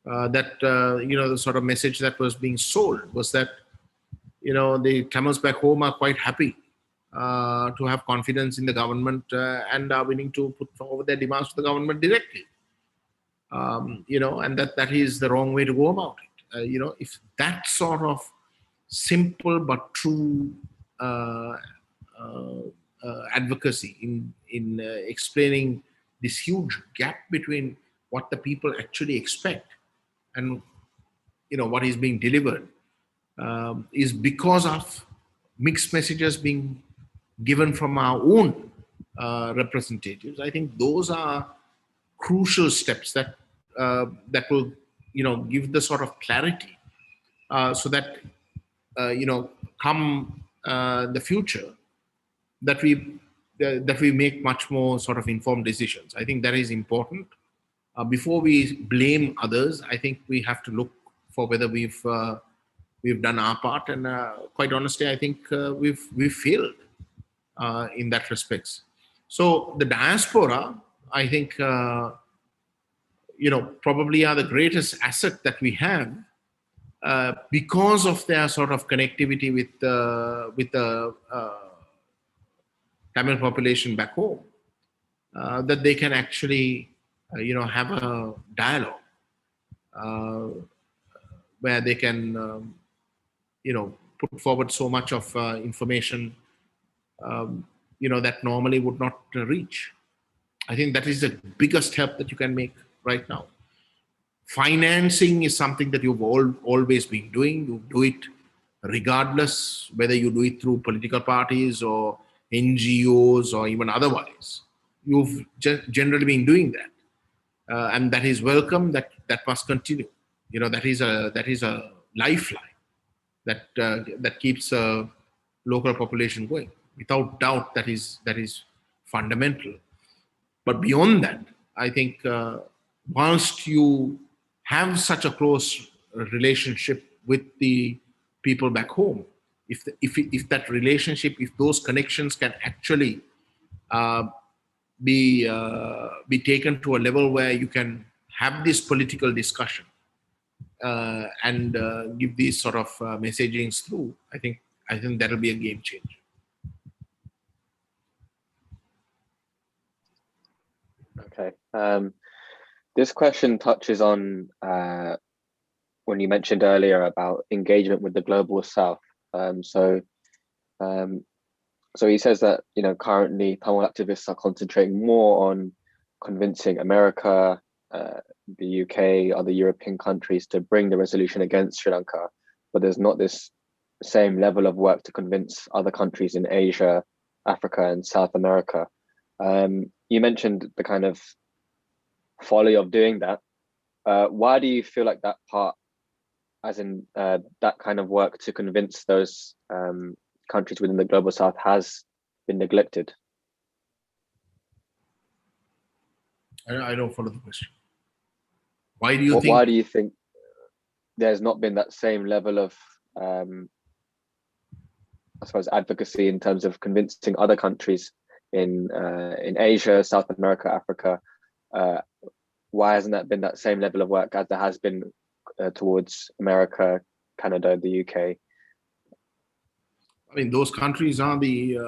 The sort of message that was being sold was that, the Tamils back home are quite happy to have confidence in the government and are willing to put forward their demands to the government directly. And that is the wrong way to go about it. If that sort of simple but true advocacy in explaining this huge gap between what the people actually expect and what is being delivered is because of mixed messages being given from our own representatives. I think those are crucial steps that will give the sort of clarity so that come the future that we make much more sort of informed decisions. I think that is important. Before we blame others, I think we have to look for whether we've done our part, and quite honestly, I think we've failed in that respects. So the diaspora, I think, probably are the greatest asset that we have because of their sort of connectivity with the Tamil population back home, that they can actually, have a dialogue where they can, put forward so much of information, that normally would not reach. I think that is the biggest help that you can make right now. Financing is something that you've always been doing. You do it regardless whether you do it through political parties or NGOs or even otherwise. You've generally been doing that, and that is welcome. That must continue. That is a lifeline that keeps a local population going. Without doubt, that is fundamental. But beyond that, I think whilst you have such a close relationship with the people back home, if that relationship, if those connections can actually be taken to a level where you can have this political discussion and give these sort of messagings through, I think that'll be a game changer. Okay. This question touches on when you mentioned earlier about engagement with the global South. So he says that currently Tamil activists are concentrating more on convincing America, the UK, other European countries to bring the resolution against Sri Lanka, but there's not this same level of work to convince other countries in Asia, Africa, and South America. You mentioned the kind of folly of doing that. Why do you feel like that part, as in that kind of work to convince those countries within the global South, has been neglected? I don't follow the question. Why do you think? Why do you think there's not been that same level of, I suppose, advocacy in terms of convincing other countries in Asia, South America, Africa? Why hasn't that been that same level of work as there has been towards America, Canada, the UK? I mean, those countries are the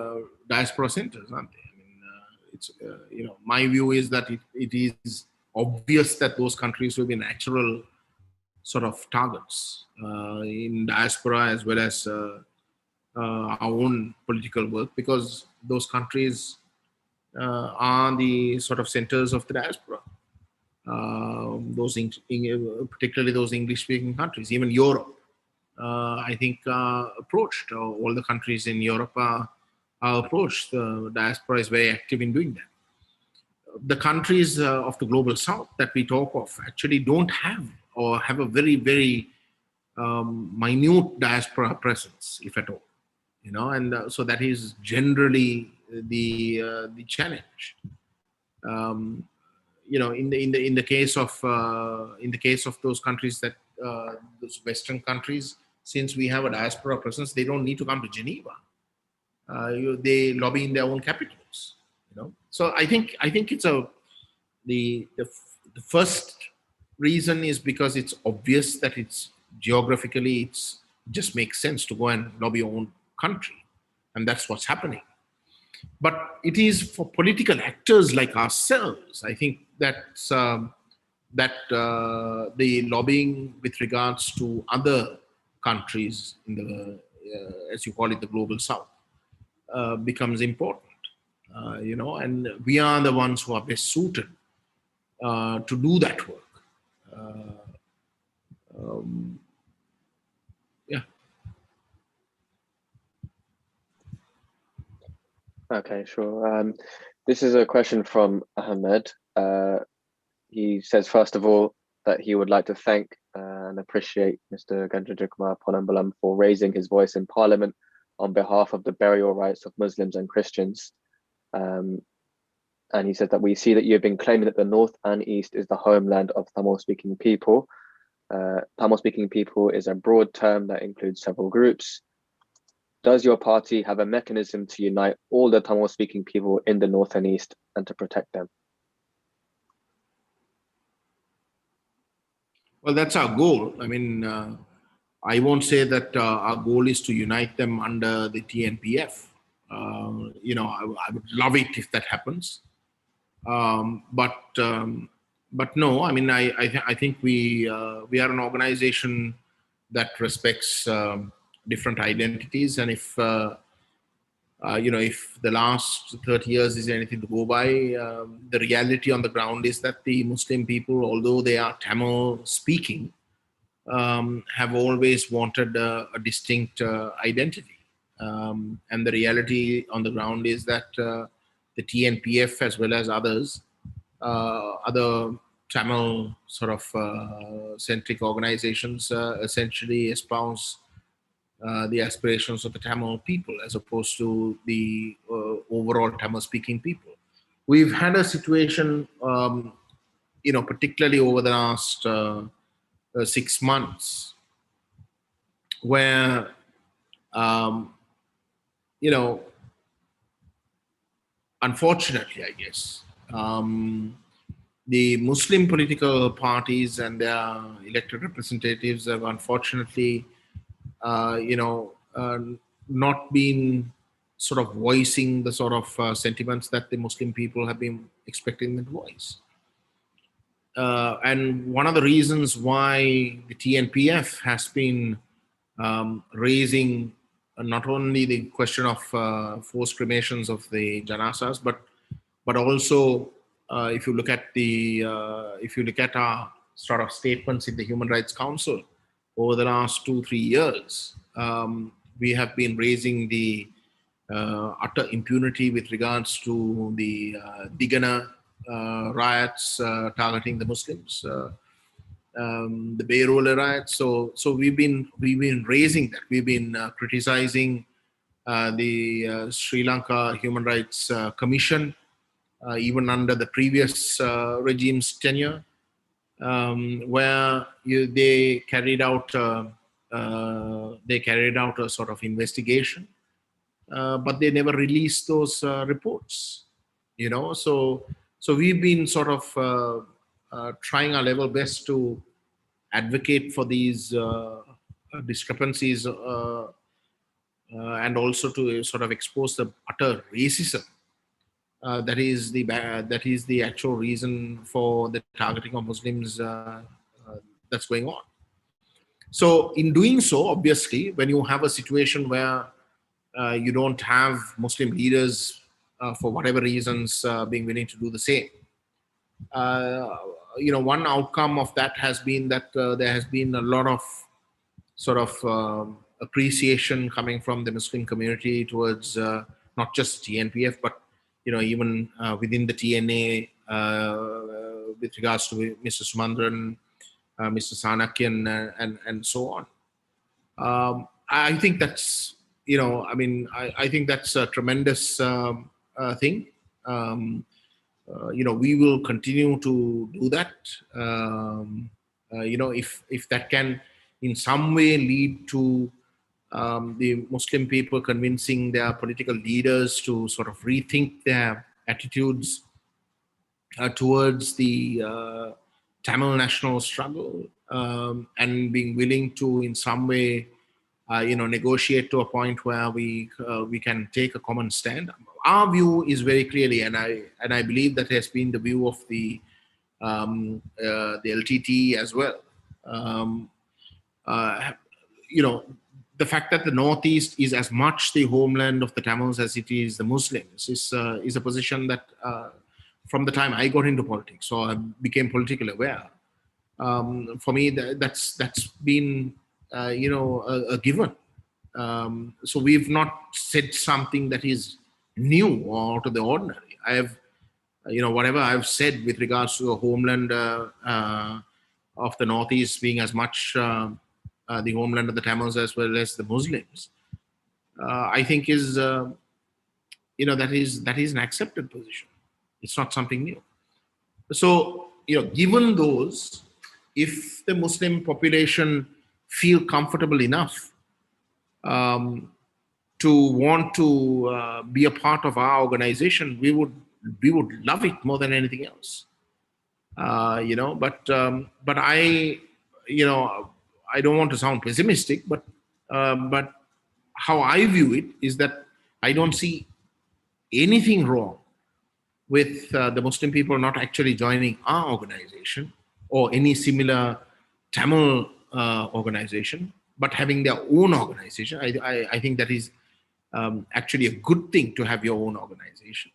diaspora centers, aren't they? I mean, it's my view is that it is obvious that those countries will be natural sort of targets in diaspora as well as our own political work, because those countries are the sort of centers of the diaspora. Particularly those English-speaking countries, even Europe, I think approached. All the countries in Europe are approached. The diaspora is very active in doing that. The countries of the global South that we talk of actually don't have, or have a very, very minute diaspora presence, if at all. And so that is generally the challenge. In the case of those countries, that those Western countries, since we have a diaspora presence, they don't need to come to Geneva. They lobby in their own capitals. So I think it's the first reason is because it's obvious that it's geographically it just makes sense to go and lobby your own country, and that's what's happening. But it is for political actors like ourselves, I think that's that the lobbying with regards to other countries in the, as you call it, the global South, becomes important. And we are the ones who are best suited to do that work. Yeah. Okay, sure. This is a question from Ahmed. He says, first of all, that he would like to thank and appreciate Mr. Gajendrakumar Ponnambalam for raising his voice in Parliament on behalf of the burial rights of Muslims and Christians. And he said that we see that you have been claiming that the North and East is the homeland of Tamil-speaking people. Tamil-speaking people is a broad term that includes several groups. Does your party have a mechanism to unite all the Tamil-speaking people in the North and East and to protect them? Well, that's our goal. I mean, I won't say that our goal is to unite them under the TNPF. I would love it if that happens. But no, I mean, I think we are an organization that respects different identities, and if if the last 30 years is anything to go by, the reality on the ground is that the Muslim people, although they are Tamil speaking, have always wanted a distinct identity. And the reality on the ground is that the TNPF, as well as others, other Tamil sort of centric organizations, essentially espouse the aspirations of the Tamil people as opposed to the overall Tamil speaking people. We've had a situation, particularly over the last 6 months, where, unfortunately, I guess, the Muslim political parties and their elected representatives have unfortunately, not been sort of voicing the sort of sentiments that the Muslim people have been expecting them to voice. And one of the reasons why the TNPF has been raising not only the question of forced cremations of the janazas, but also if you look at our sort of statements in the Human Rights Council over the last 2-3 years, we have been raising the utter impunity with regards to the Digana riots targeting the Muslims, the Bayrola riots. So we've been raising that. We've been criticizing the Sri Lanka Human Rights Commission, even under the previous regime's tenure, where they carried out a sort of investigation, but they never released those reports. So we've been sort of trying our level best to advocate for these discrepancies, and also to sort of expose the utter racism that is the actual reason for the targeting of Muslims that's going on. So in doing so, obviously, when you have a situation where you don't have Muslim leaders, for whatever reasons, being willing to do the same, one outcome of that has been that there has been a lot of sort of appreciation coming from the Muslim community towards not just TNPF, but even within the TNA, with regards to Mr. Sumandran, Mr. Sanakyan, and so on. I think that's I think that's a tremendous thing. We will continue to do that. If that can in some way lead to the Muslim people convincing their political leaders to sort of rethink their attitudes towards the Tamil national struggle, and being willing to in some way negotiate to a point where we can take a common stand. Our view is very clearly, and I believe that has been the view of the LTT as well. The fact that the Northeast is as much the homeland of the Tamils as it is the Muslims is a position that from the time I got into politics, so I became politically aware. For me, that's been a given. So we've not said something that is new or out of the ordinary. I have, whatever I've said with regards to the homeland of the Northeast being as much the homeland of the Tamils as well as the Muslims, I think is that is an accepted position. It's not something new. So given those, if the Muslim population feel comfortable enough to want to be a part of our organization, we would love it more than anything else. But I don't want to sound pessimistic, but how I view it is that I don't see anything wrong with the Muslim people not actually joining our organization or any similar Tamil organization, but having their own organization. I think that is actually a good thing to have your own organization.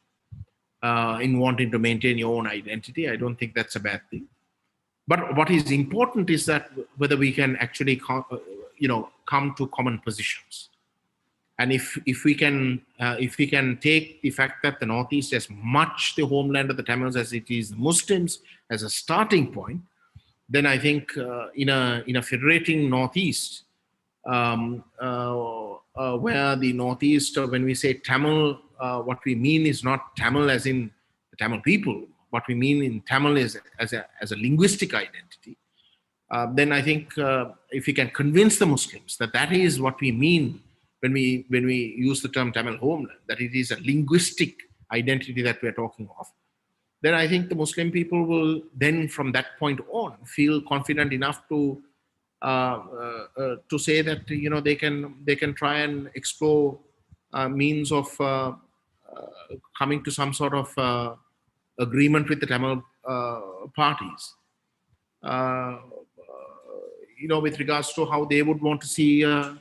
In wanting to maintain your own identity, I don't think that's a bad thing. But what is important is that whether we can actually come to common positions. And if we can take the fact that the Northeast is much the homeland of the Tamils as it is the Muslims as a starting point, then I think in a federating Northeast, where the Northeast, when we say Tamil, what we mean is not Tamil as in the Tamil people. What we mean in Tamil is as a linguistic identity. Then I think if we can convince the Muslims that is what we mean when we use the term Tamil homeland, that it is a linguistic identity that we are talking of, then I think the Muslim people will then, from that point on, feel confident enough to say that they can try and explore means of coming to some sort of agreement with the Tamil parties. Uh, with regards to how they would want to see a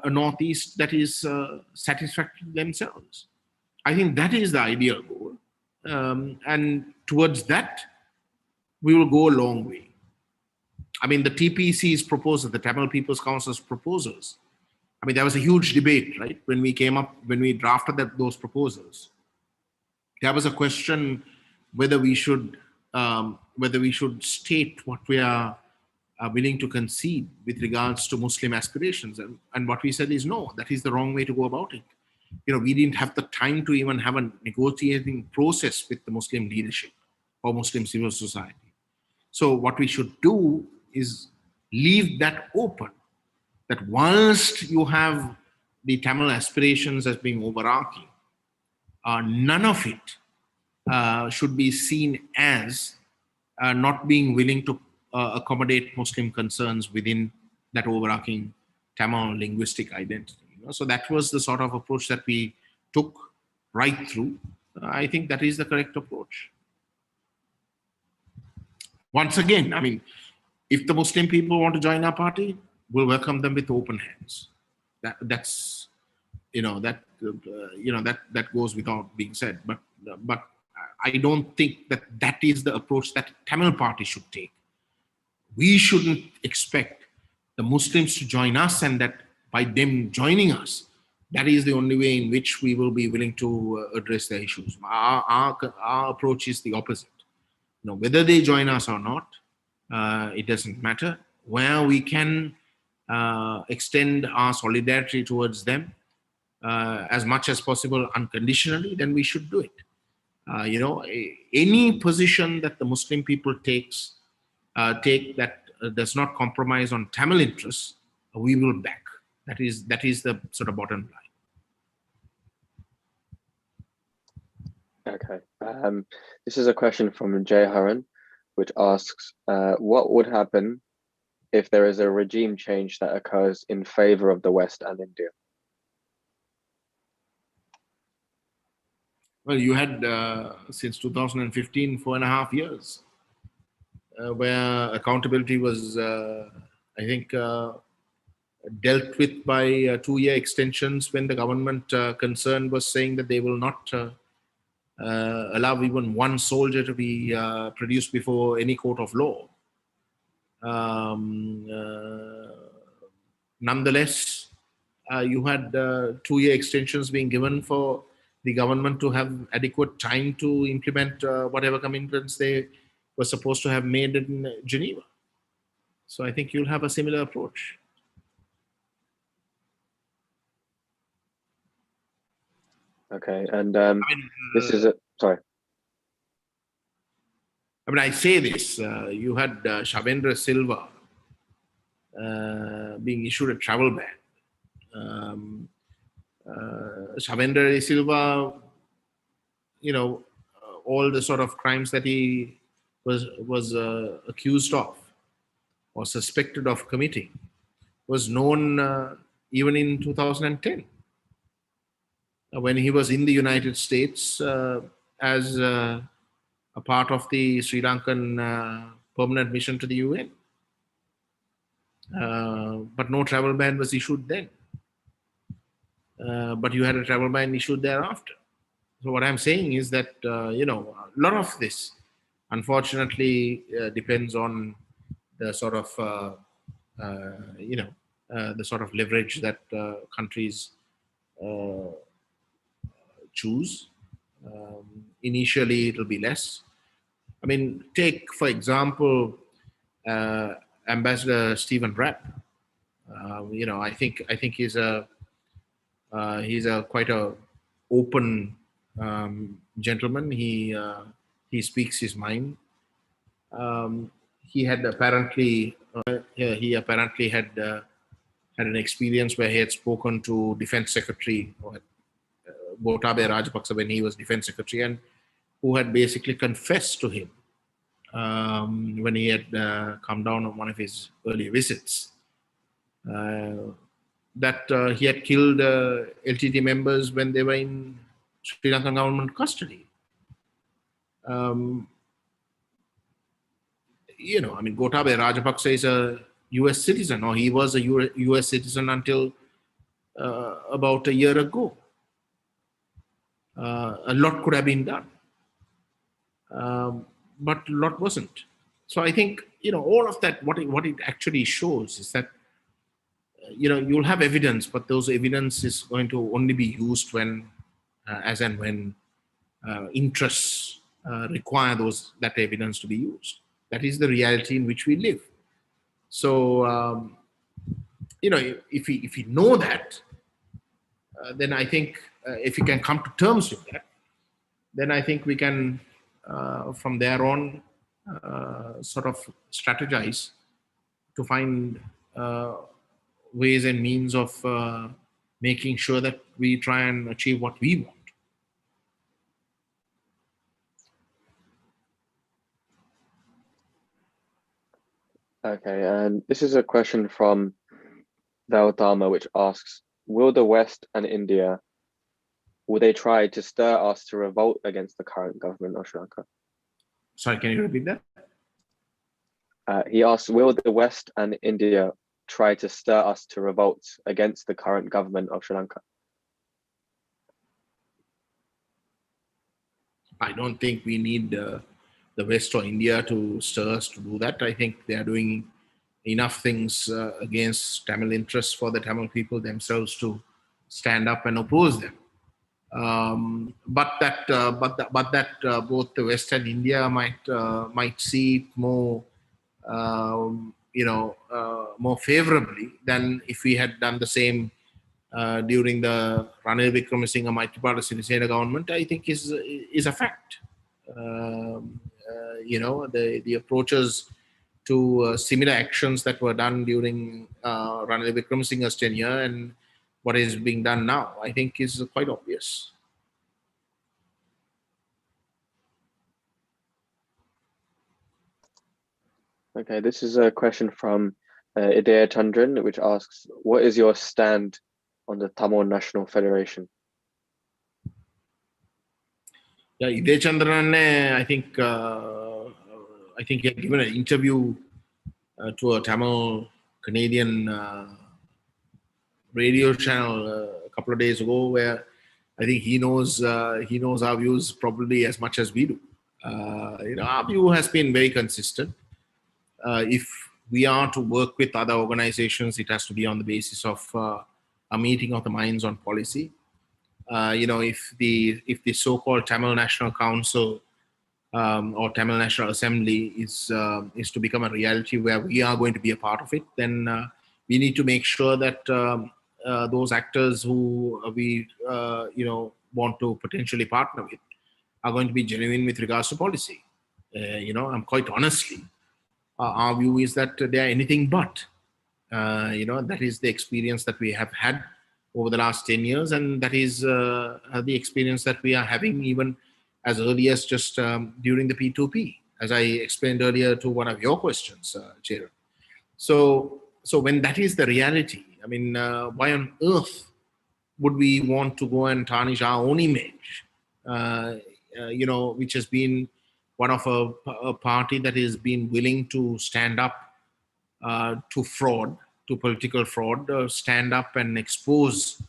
Northeast that is satisfactory to themselves. I think that is the ideal goal. And towards that, we will go a long way. I mean, the TPC's proposal, the Tamil People's Council's proposals, I mean, there was a huge debate, right? When we drafted those proposals, there was a question whether we should state what we are willing to concede with regards to Muslim aspirations. And what we said is no, that is the wrong way to go about it. We didn't have the time to even have a negotiating process with the Muslim leadership or Muslim civil society. So what we should do is leave that open, that whilst you have the Tamil aspirations as being overarching, none of it should be seen as not being willing to accommodate Muslim concerns within that overarching Tamil linguistic identity. So that was the sort of approach that we took right through. I think that is the correct approach. Once again, I mean, if the Muslim people want to join our party, we'll welcome them with open hands. That goes without being said. But I don't think that is the approach that Tamil party should take. We shouldn't expect the Muslims to join us, and that by them joining us, that is the only way in which we will be willing to address the issues. Our approach is the opposite. Whether they join us or not, it doesn't matter. Where we can extend our solidarity towards them as much as possible unconditionally, then we should do it. Any position that the Muslim people take that does not compromise on Tamil interests, we will back. That is the sort of bottom line. Okay. This is a question from Jay Haran, which asks, what would happen if there is a regime change that occurs in favor of the West and India? Well, you had since 2015, 4.5 years, where accountability was, I think, dealt with by 2-year extensions, when the government concerned was saying that they will not allow even one soldier to be produced before any court of law. Nonetheless, you had 2-year extensions being given for the government to have adequate time to implement whatever commitments they were supposed to have made in Geneva. So I think you'll have a similar approach. Okay, and this is sorry. I mean, I say this, you had Shavendra Silva being issued a travel ban. Shavendra Silva, all the sort of crimes that he was accused of or suspected of committing was known even in 2010, when he was in the United States as a part of the Sri Lankan permanent mission to the UN. But no travel ban was issued then. But you had a travel ban issued thereafter. So what I'm saying is that, a lot of this, unfortunately, depends on the sort of, the sort of leverage that countries choose. Initially, it'll be less. I mean, take, for example, Ambassador Stephen Rapp. I think he's quite a open gentleman. He speaks his mind. He apparently had an experience where he had spoken to Defense Secretary Gotabaya Rajapaksa when he was Defense Secretary, and who had basically confessed to him when he had come down on one of his early visits that he had killed LTT members when they were in Sri Lankan government custody. Gotabaya Rajapaksa is a US citizen, or he was a US citizen until about a year ago. A lot could have been done, but a lot wasn't. So I think, all of that, what it actually shows is that, you'll have evidence, but those evidence is going to only be used when, as and when interests require that evidence to be used. That is the reality in which we live. So, if we know that, then I think if we can come to terms with that, then I think we can, from there on, sort of strategize to find ways and means of making sure that we try and achieve what we want. Okay, and this is a question from Vautama, which asks, will the West and India, will they try to stir us to revolt against the current government of Sri Lanka? Sorry, can you repeat that? He asks, will the West and India try to stir us to revolt against the current government of Sri Lanka? I don't think we need the West or India to stir us to do that. I think they are doing enough things against Tamil interests for the Tamil people themselves to stand up and oppose them. But that both the West and India might see it more, more favorably than if we had done the same during the Ranil Wickremesinghe Maithripala Sirisena government, I think is a fact. The approaches to similar actions that were done during Ranil Wickremesinghe's tenure and what is being done now, I think is quite obvious. Okay, this is a question from Idea Chandran, which asks, what is your stand on the Tamil National Federation? Yeah, Idea Chandran, I think he had given an interview to a Tamil Canadian radio channel a couple of days ago, where I think he knows our views probably as much as we do. Our view has been very consistent. If we are to work with other organizations, it has to be on the basis of a meeting of the minds on policy. If the so-called Tamil National Council or Tamil National Assembly is to become a reality where we are going to be a part of it, then we need to make sure that those actors who we want to potentially partner with are going to be genuine with regards to policy. I'm quite honestly, our view is that they are anything but. That is the experience that we have had over the last 10 years, and that is the experience that we are having even as early as just during the P2P, as I explained earlier to one of your questions, Chair. So when that is the reality, I mean, why on earth would we want to go and tarnish our own image, which has been one of a party that has been willing to stand up to fraud, to political fraud, stand up and expose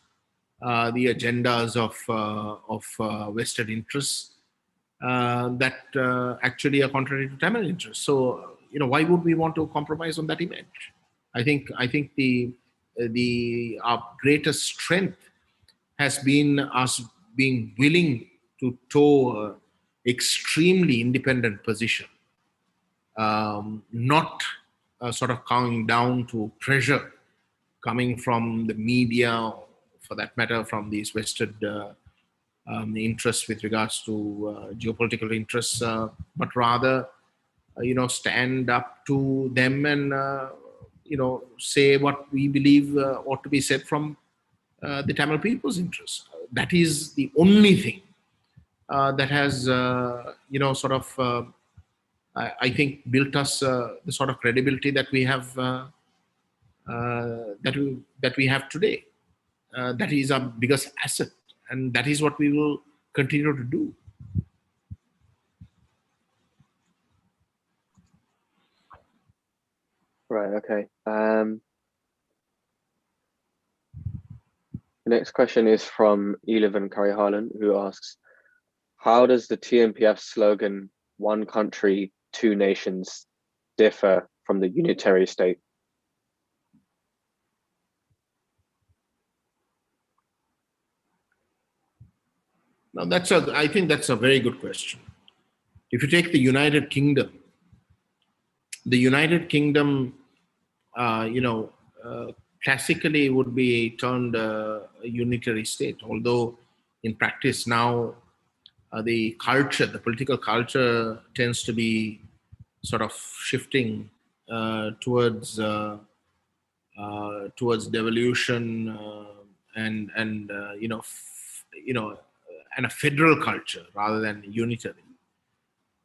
the agendas of vested interests that actually are contrary to Tamil interests. So, why would we want to compromise on that image? I think our greatest strength has been us being willing to toe extremely independent position, not sort of coming down to pressure coming from the media, for that matter, from these vested interests with regards to geopolitical interests, but rather, stand up to them and, say what we believe ought to be said from the Tamil people's interests. That is the only thing that has, sort of, I think, built us the sort of credibility that we have, that we have today. That is our biggest asset, and that is what we will continue to do. Right. Okay. The next question is from Eleven Karihalan, who asks, how does the TMPF slogan "One Country, Two Nations" differ from the unitary state? Now, I think that's a very good question. If you take the United Kingdom, uh, you know, classically would be termed a unitary state, although in practice now the political culture tends to be sort of shifting towards devolution, and and a federal culture rather than unitary.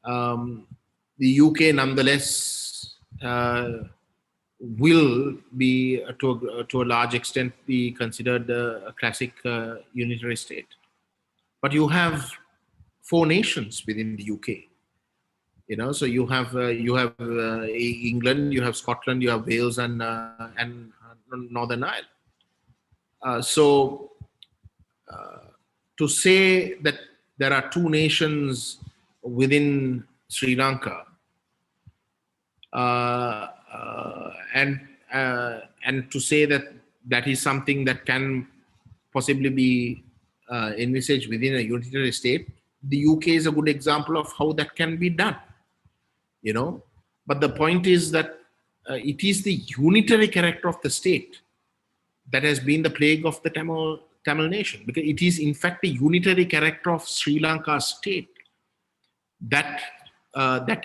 The UK, nonetheless, will be to a large extent be considered a classic unitary state. But you have four nations within the UK. So you have England, you have Scotland, you have Wales, and Northern Ireland. So to say that there are two nations within Sri Lanka, and to say that that is something that can possibly be envisaged within a unitary state, the UK is a good example of how that can be done. But the point is that it is the unitary character of the state that has been the plague of the Tamil nation, because it is in fact the unitary character of Sri Lanka's state that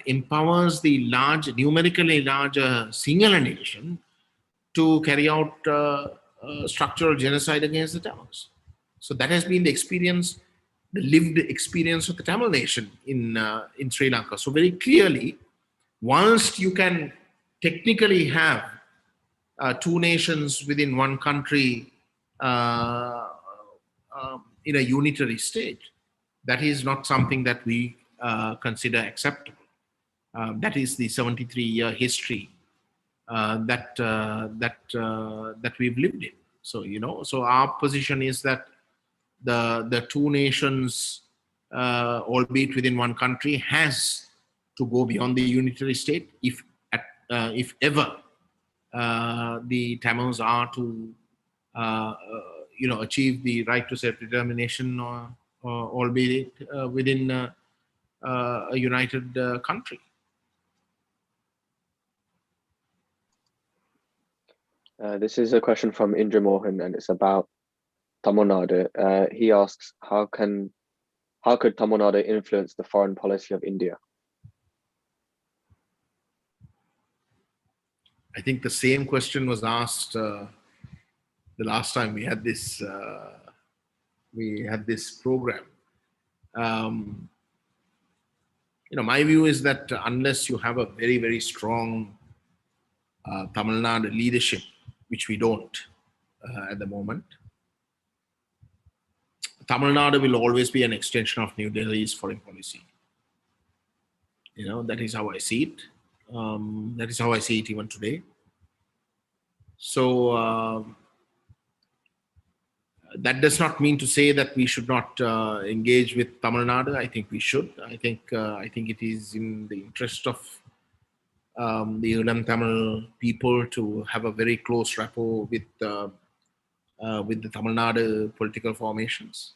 empowers the numerically larger singular nation to carry out structural genocide against the Tamils. So that has been the experience, the lived experience of the Tamil nation in Sri Lanka. So very clearly, once you can technically have two nations within one country in a unitary state, that is not something that we consider acceptable. That is the 73-year history that we've lived in. So our position is that the two nations, albeit within one country, has to go beyond the unitary state if ever the Tamils are to achieve the right to self-determination, or albeit within a united country. This is a question from Indra Mohan, and it's about Tamil Nadu. He asks, how could Tamil Nadu influence the foreign policy of India? I think the same question was asked the last time we had this program. My view is that unless you have a very, very strong Tamil Nadu leadership, which we don't at the moment, Tamil Nadu will always be an extension of New Delhi's foreign policy. That is how I see it. That is how I see it even today. So that does not mean to say that we should not engage with Tamil Nadu. I think we should. I think it is in the interest of the Ulam Tamil people to have a very close rapport with the Tamil Nadu political formations.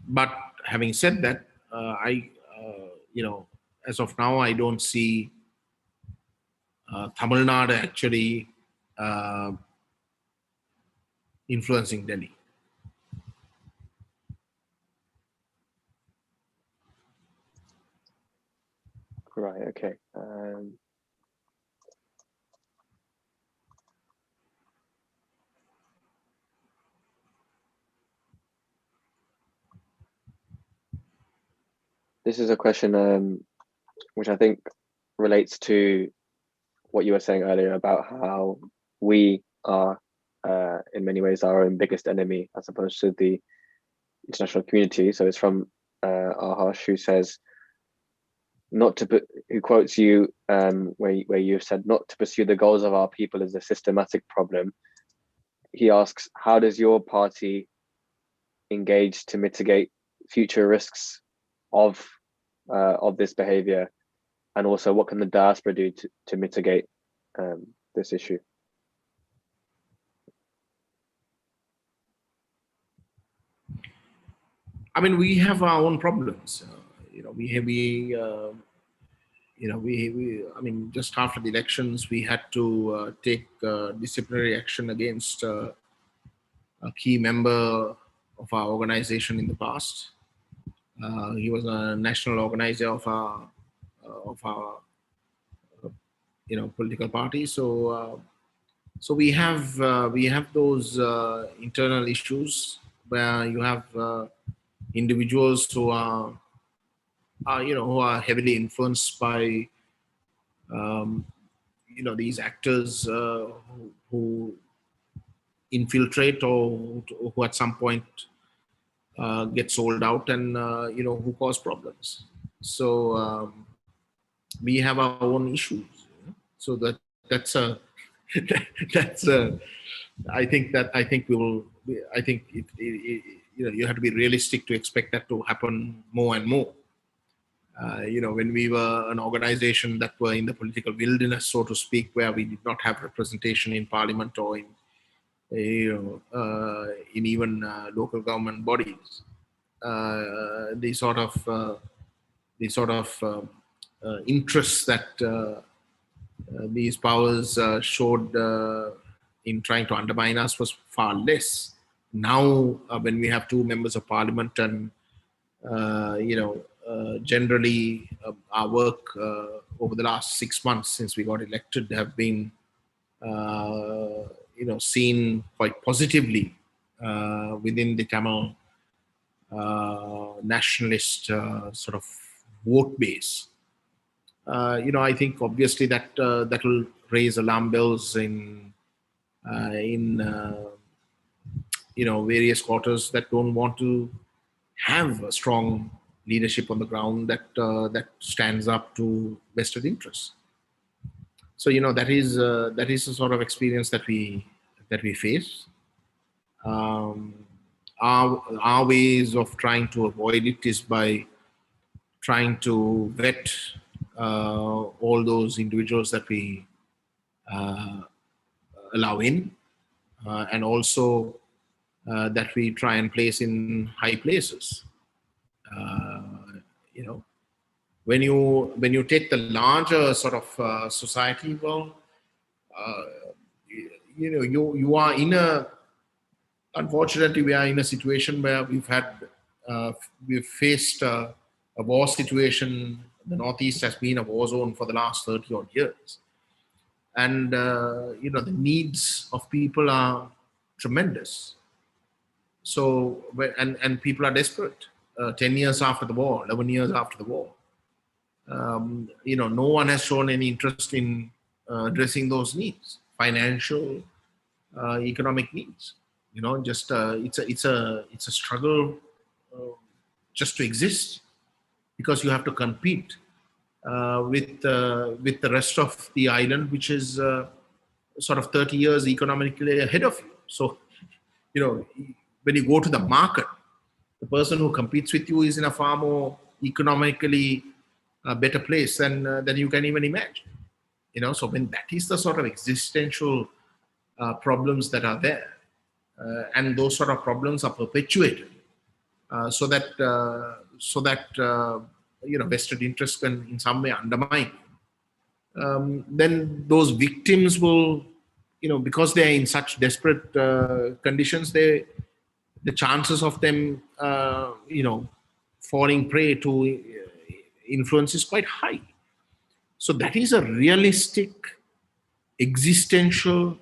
But having said that, as of now, I don't see Tamil Nadu actually influencing Delhi. Right. Okay. This is a question which I think relates to what you were saying earlier about how we are, in many ways, our own biggest enemy as opposed to the international community. So it's from Arhash, who says, who quotes you, where you've said not to pursue the goals of our people is a systematic problem. He asks, how does your party engage to mitigate future risks of this behavior, and also what can the diaspora do to mitigate this issue? I mean, we have our own problems. I mean, just after the elections, we had to take disciplinary action against a key member of our organization in the past. He was a national organizer of our political party. So we have those internal issues where you have individuals who are heavily influenced by these actors who infiltrate or who at some point get sold out and who cause problems. So we have our own issues. So that's a that's a I think we will. I think you have to be realistic to expect that to happen more and more. When we were an organization that were in the political wilderness, so to speak, where we did not have representation in parliament or in in even local government bodies, the sort of interests that these powers showed in trying to undermine us was far less. Now, when we have two members of parliament and generally our work over the last 6 months since we got elected have been seen quite positively within the Tamil nationalist sort of vote base. I think obviously that that will raise alarm bells in various quarters that don't want to have a strong leadership on the ground that stands up to vested interests. So that is a sort of experience that we face. Our ways of trying to avoid it is by trying to vet all those individuals that we allow in, and also that we try and place in high places. When you take the larger sort of society, well, you are in a unfortunately we are in a situation where we've faced a war situation. The Northeast has been a war zone for the last 30 odd years, and the needs of people are tremendous. So and people are desperate. 10 years after the war, 11 years after the war, no one has shown any interest in addressing those needs, financial, economic needs. Just it's a struggle just to exist, because you have to compete with the rest of the island, which is sort of 30 years economically ahead of you. So when you go to the market, the person who competes with you is in a far more economically better place than you can even imagine. So when that is the sort of existential problems that are there, and those sort of problems are perpetuated, so that vested interest can in some way undermine, then those victims will, because they are in such desperate conditions, the chances of them falling prey to influence is quite high. So that is a realistic existential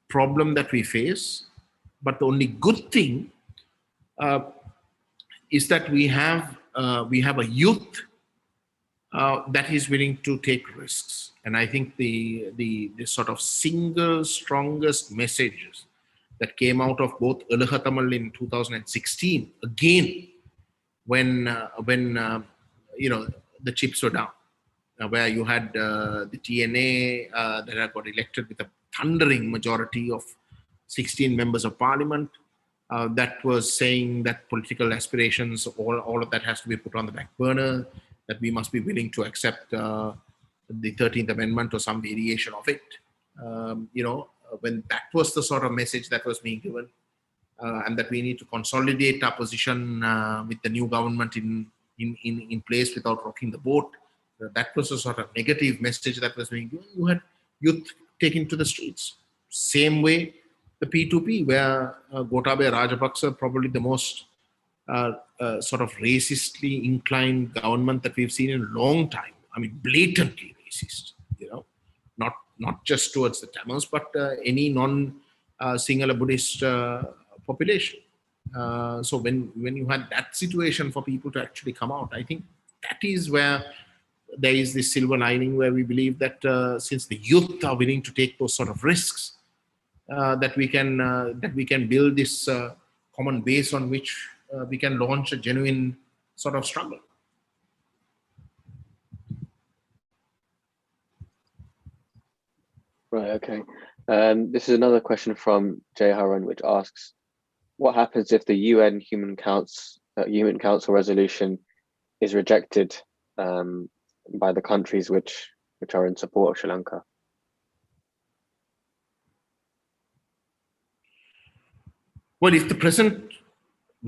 problem that we face. But the only good thing is that we have a youth that is willing to take risks. And I think the sort of single strongest messages that came out of both Elhatamal in 2016, again, when the chips were down, where you had the TNA that had got elected with a thundering majority of 16 members of parliament, that was saying that political aspirations, all of that has to be put on the back burner, that we must be willing to accept the 13th Amendment or some variation of it. When that was the sort of message that was being given, and that we need to consolidate our position with the new government in place without rocking the boat. That was a sort of negative message that was being given. You had youth taken to the streets. Same way, the P2P, where Gotabaya Rajapaksa, probably the most sort of racistly inclined government that we've seen in a long time. I mean, blatantly racist. Not just towards the Tamils, but any non-Sinhala Buddhist population. So when you had that situation for people to actually come out, I think that is where there is this silver lining, where we believe that since the youth are willing to take those sort of risks, that we can build this common base on which we can launch a genuine sort of struggle. Right, okay. This is another question from Jay Haran, which asks, what happens if the UN Human Council resolution is rejected by the countries which are in support of Sri Lanka? Well, if the present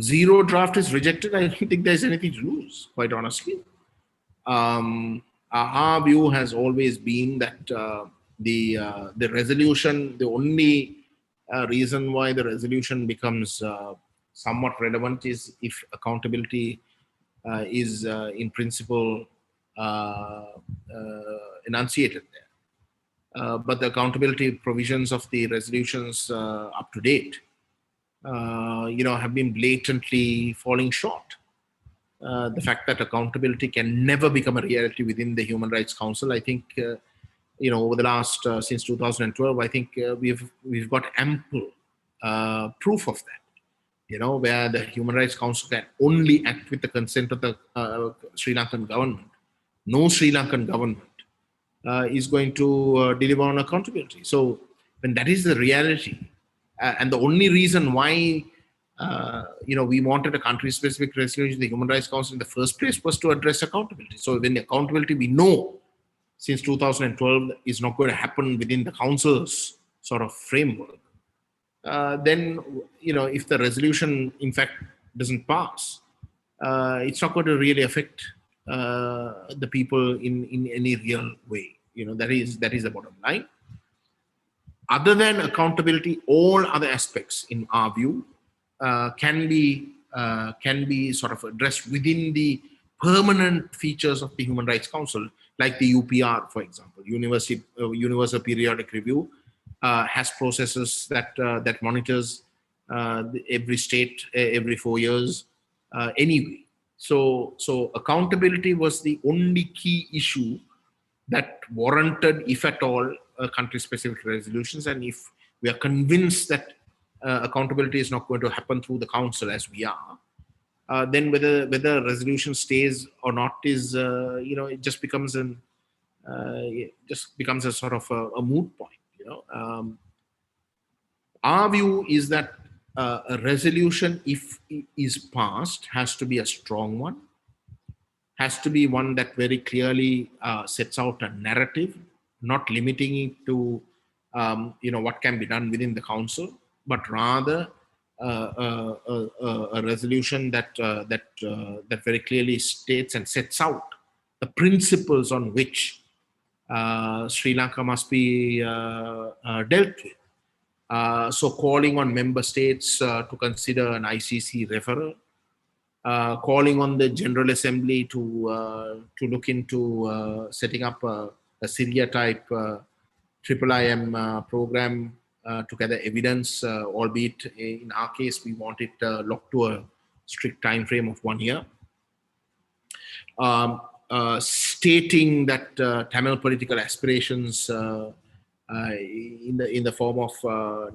zero draft is rejected, I don't think there's anything to lose, quite honestly. Our view has always been that the resolution, the only reason why the resolution becomes somewhat relevant is if accountability is in principle enunciated there. But the accountability provisions of the resolutions up to date, have been blatantly falling short. The fact that accountability can never become a reality within the Human Rights Council, I think, over the last since 2012, I think we've got ample proof of that. Where the Human Rights Council can only act with the consent of the Sri Lankan government. No Sri Lankan government is going to deliver on accountability. So when that is the reality, and the only reason why we wanted a country-specific resolution in the Human Rights Council in the first place was to address accountability. So when the accountability, we know since 2012 is not going to happen within the council's sort of framework, then if the resolution in fact doesn't pass, it's not going to really affect the people in any real way. That is the bottom line. Other than accountability, all other aspects, in our view, can be sort of addressed within the permanent features of the Human Rights Council, like the UPR, for example, Universal Periodic Review, has processes that monitors every state every 4 years anyway. So accountability was the only key issue that warranted, if at all, country-specific resolutions. And if we are convinced that accountability is not going to happen through the council as we are, then whether a resolution stays or not is, it just becomes a sort of a moot point. Our view is that a resolution, if it is passed, has to be a strong one, has to be one that very clearly sets out a narrative, not limiting it to what can be done within the council, but rather a resolution that very clearly states and sets out the principles on which Sri Lanka must be dealt with. So calling on member states to consider an ICC referral, calling on the General Assembly to look into setting up a Syria-type IIIM program to gather evidence, albeit in our case we want it locked to a strict time frame of 1 year. stating that Tamil political aspirations in the form of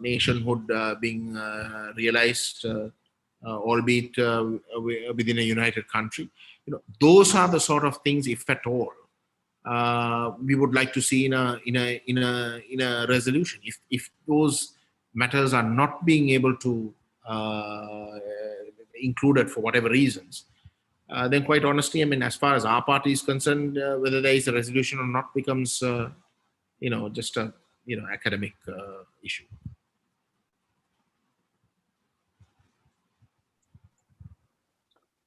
nationhood being realized, albeit within a united country. Those are the sort of things, if at all, we would like to see in a resolution. If those matters are not being able to included for whatever reasons, then quite honestly, I mean, as far as our party is concerned, whether there is a resolution or not becomes, just a, academic issue.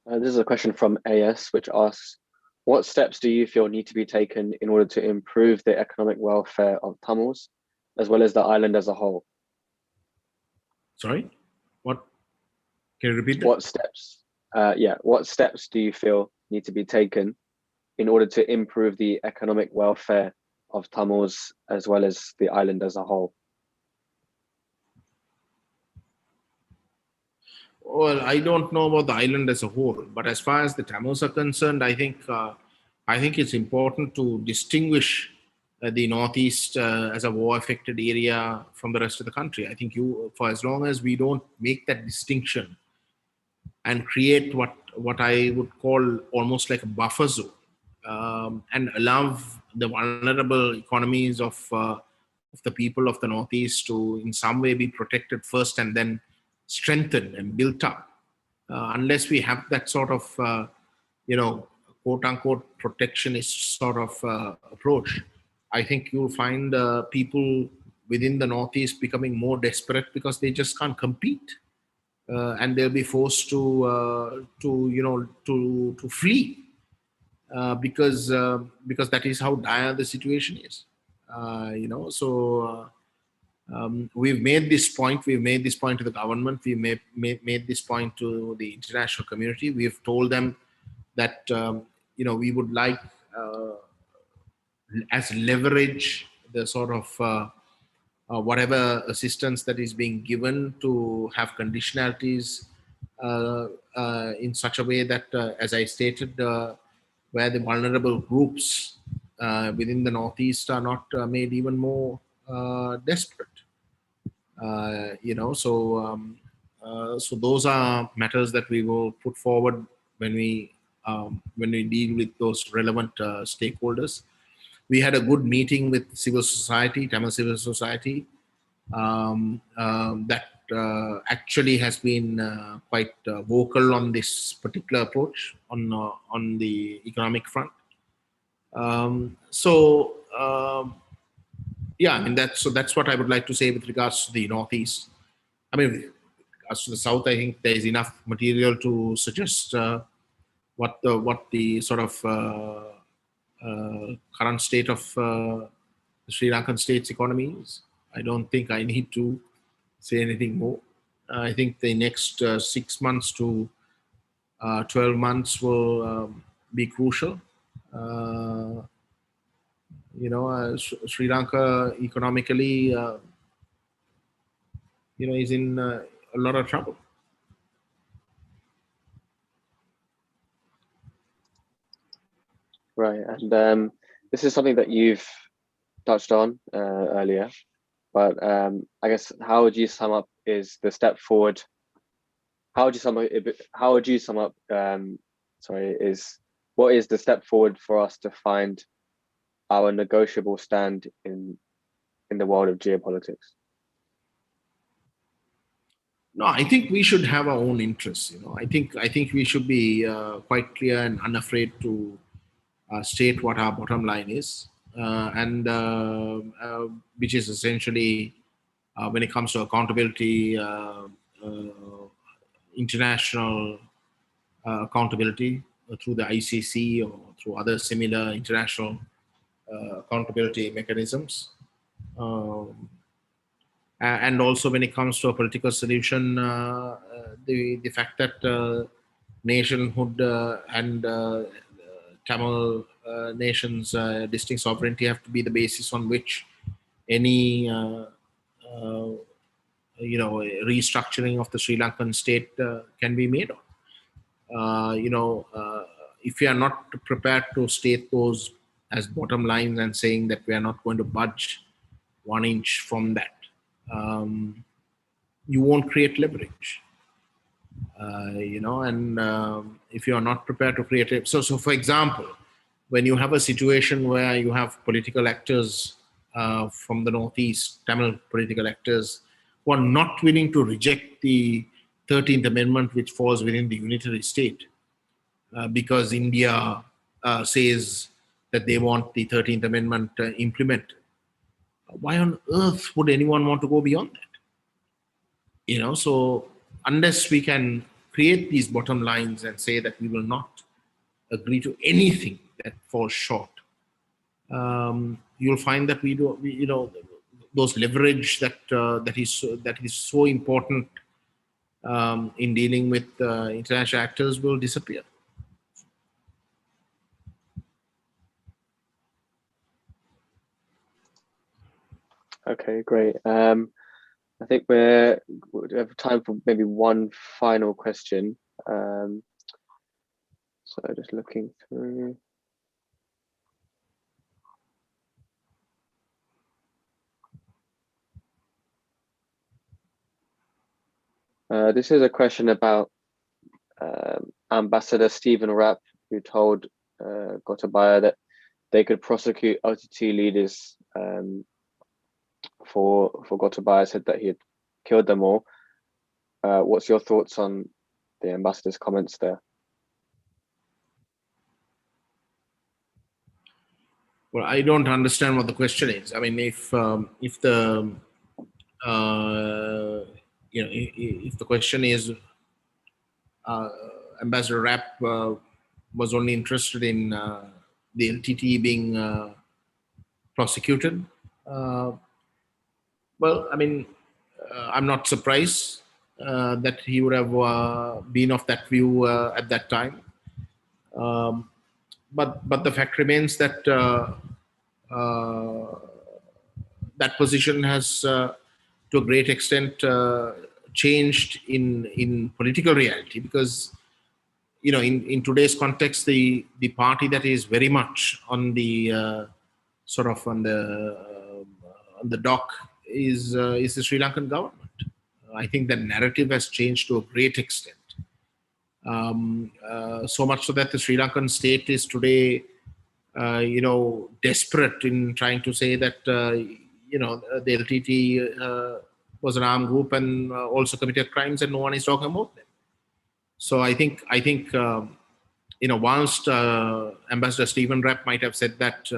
This is a question from AS, which asks, what steps do you feel need to be taken in order to improve the economic welfare of Tamils, as well as the island as a whole? Sorry? What? Can you repeat that? What steps do you feel need to be taken in order to improve the economic welfare of Tamils, as well as the island as a whole? Well, I don't know about the island as a whole, but as far as the Tamils are concerned, I think it's important to distinguish the Northeast as a war-affected area from the rest of the country. I think for as long as we don't make that distinction and create what I would call almost like a buffer zone, and allow the vulnerable economies of the people of the Northeast to in some way be protected first and then strengthened and built up. Unless we have that sort of, quote unquote protectionist sort of approach, I think you'll find people within the Northeast becoming more desperate because they just can't compete. And they'll be forced to flee because that is how dire the situation is. We've made this point. We've made this point to the government. We made this point to the international community. We've told them that we would like as leverage the sort of whatever assistance that is being given to have conditionalities in such a way that, as I stated, where the vulnerable groups within the Northeast are not made even more desperate. So those are matters that we will put forward when we deal with those relevant stakeholders. We had a good meeting with civil society, Tamil civil society, that actually has been quite vocal on this particular approach on the economic front. Yeah, I mean that's what I would like to say with regards to the Northeast. I mean, as to the South, I think there is enough material to suggest what the sort of current state of the Sri Lankan state's economy is. I don't think I need to say anything more. I think the next 6 months to 12 months will be crucial. Sri Lanka economically, is in a lot of trouble. Right, and this is something that you've touched on earlier, but I guess how would you sum up is the step forward? How would you sum up? What is the step forward for us to find our negotiable stand in the world of geopolitics? No, I think we should have our own interests. I think we should be quite clear and unafraid to state what our bottom line is, and which is essentially when it comes to accountability, international accountability through the ICC or through other similar international accountability mechanisms. And also when it comes to a political solution, the fact that nationhood and Tamil nation's distinct sovereignty have to be the basis on which any restructuring of the Sri Lankan state can be made on. if we are not prepared to state those as bottom lines and saying that we are not going to budge 1 inch from that, you won't create leverage. And if you are not prepared to create it, so for example, when you have a situation where you have political actors from the Northeast, Tamil political actors, who are not willing to reject the 13th Amendment, which falls within the unitary state, because India says that they want the 13th Amendment implemented. Why on earth would anyone want to go beyond that? So unless we can create these bottom lines and say that we will not agree to anything that falls short, you'll find that those leverage that is so important in dealing with international actors will disappear. Okay, great. I think we have time for maybe one final question. So just looking through. This is a question about Ambassador Stephen Rapp, who told Gotabaya that they could prosecute OTT leaders for Gotabaya said that he had killed them all. What's your thoughts on the ambassador's comments there? Well, I don't understand what the question is. I mean, if the if the question is Ambassador Rapp was only interested in the LTT being prosecuted, well, I mean, I'm not surprised that he would have been of that view at that time. But the fact remains that that position has, to a great extent, changed in political reality, because in today's context, the party that is very much on the sort of on the dock is the Sri Lankan government. I think that narrative has changed to a great extent. So much so that the Sri Lankan state is today, desperate in trying to say that the LTT was an armed group and also committed crimes, and no one is talking about them. So I think whilst Ambassador Stephen Rapp might have said that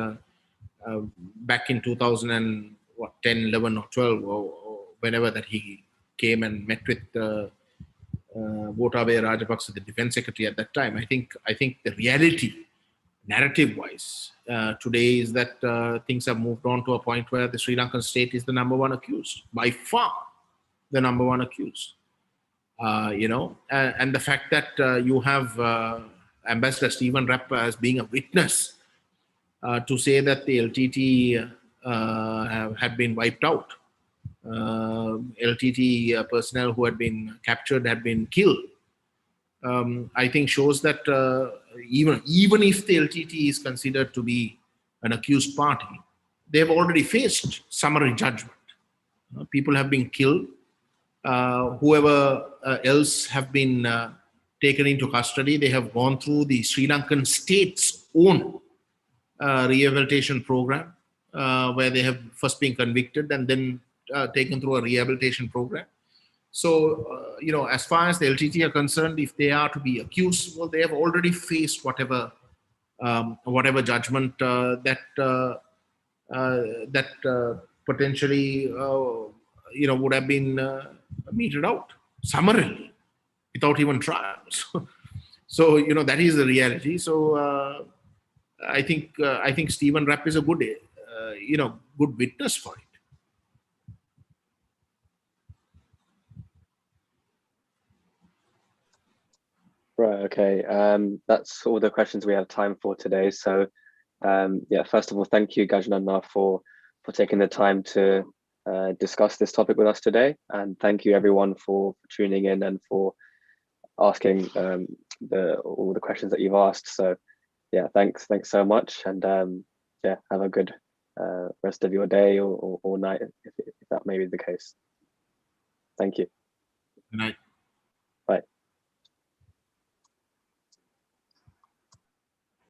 back in 2010, 11, or 12, or whenever that he came and met with Gotabaya Rajapaksa, the defense secretary at that time, I think the reality, narrative-wise, today is that things have moved on to a point where the Sri Lankan state is the number one accused, by far the number one accused. And the fact that you have Ambassador Stephen Rapp as being a witness to say that the LTT had been wiped out. LTT personnel who had been captured had been killed. I think shows that even if the LTT is considered to be an accused party, they have already faced summary judgment. People have been killed. Whoever else have been taken into custody, they have gone through the Sri Lankan state's own rehabilitation program, where they have first been convicted and then taken through a rehabilitation program. So, as far as the LTT are concerned, if they are to be accused, well, they have already faced whatever judgment that potentially would have been meted out summarily without even trials. So that is the reality. So I think Stephen Rapp is a good good witness for it. Right. Okay. That's all the questions we have time for today. So, first of all, thank you, Gajendrakumar, for taking the time to discuss this topic with us today, and thank you everyone for tuning in and for asking all the questions that you've asked. So yeah, thanks so much, and yeah, have a good rest of your day or night if that may be the case. Thank you. Good night.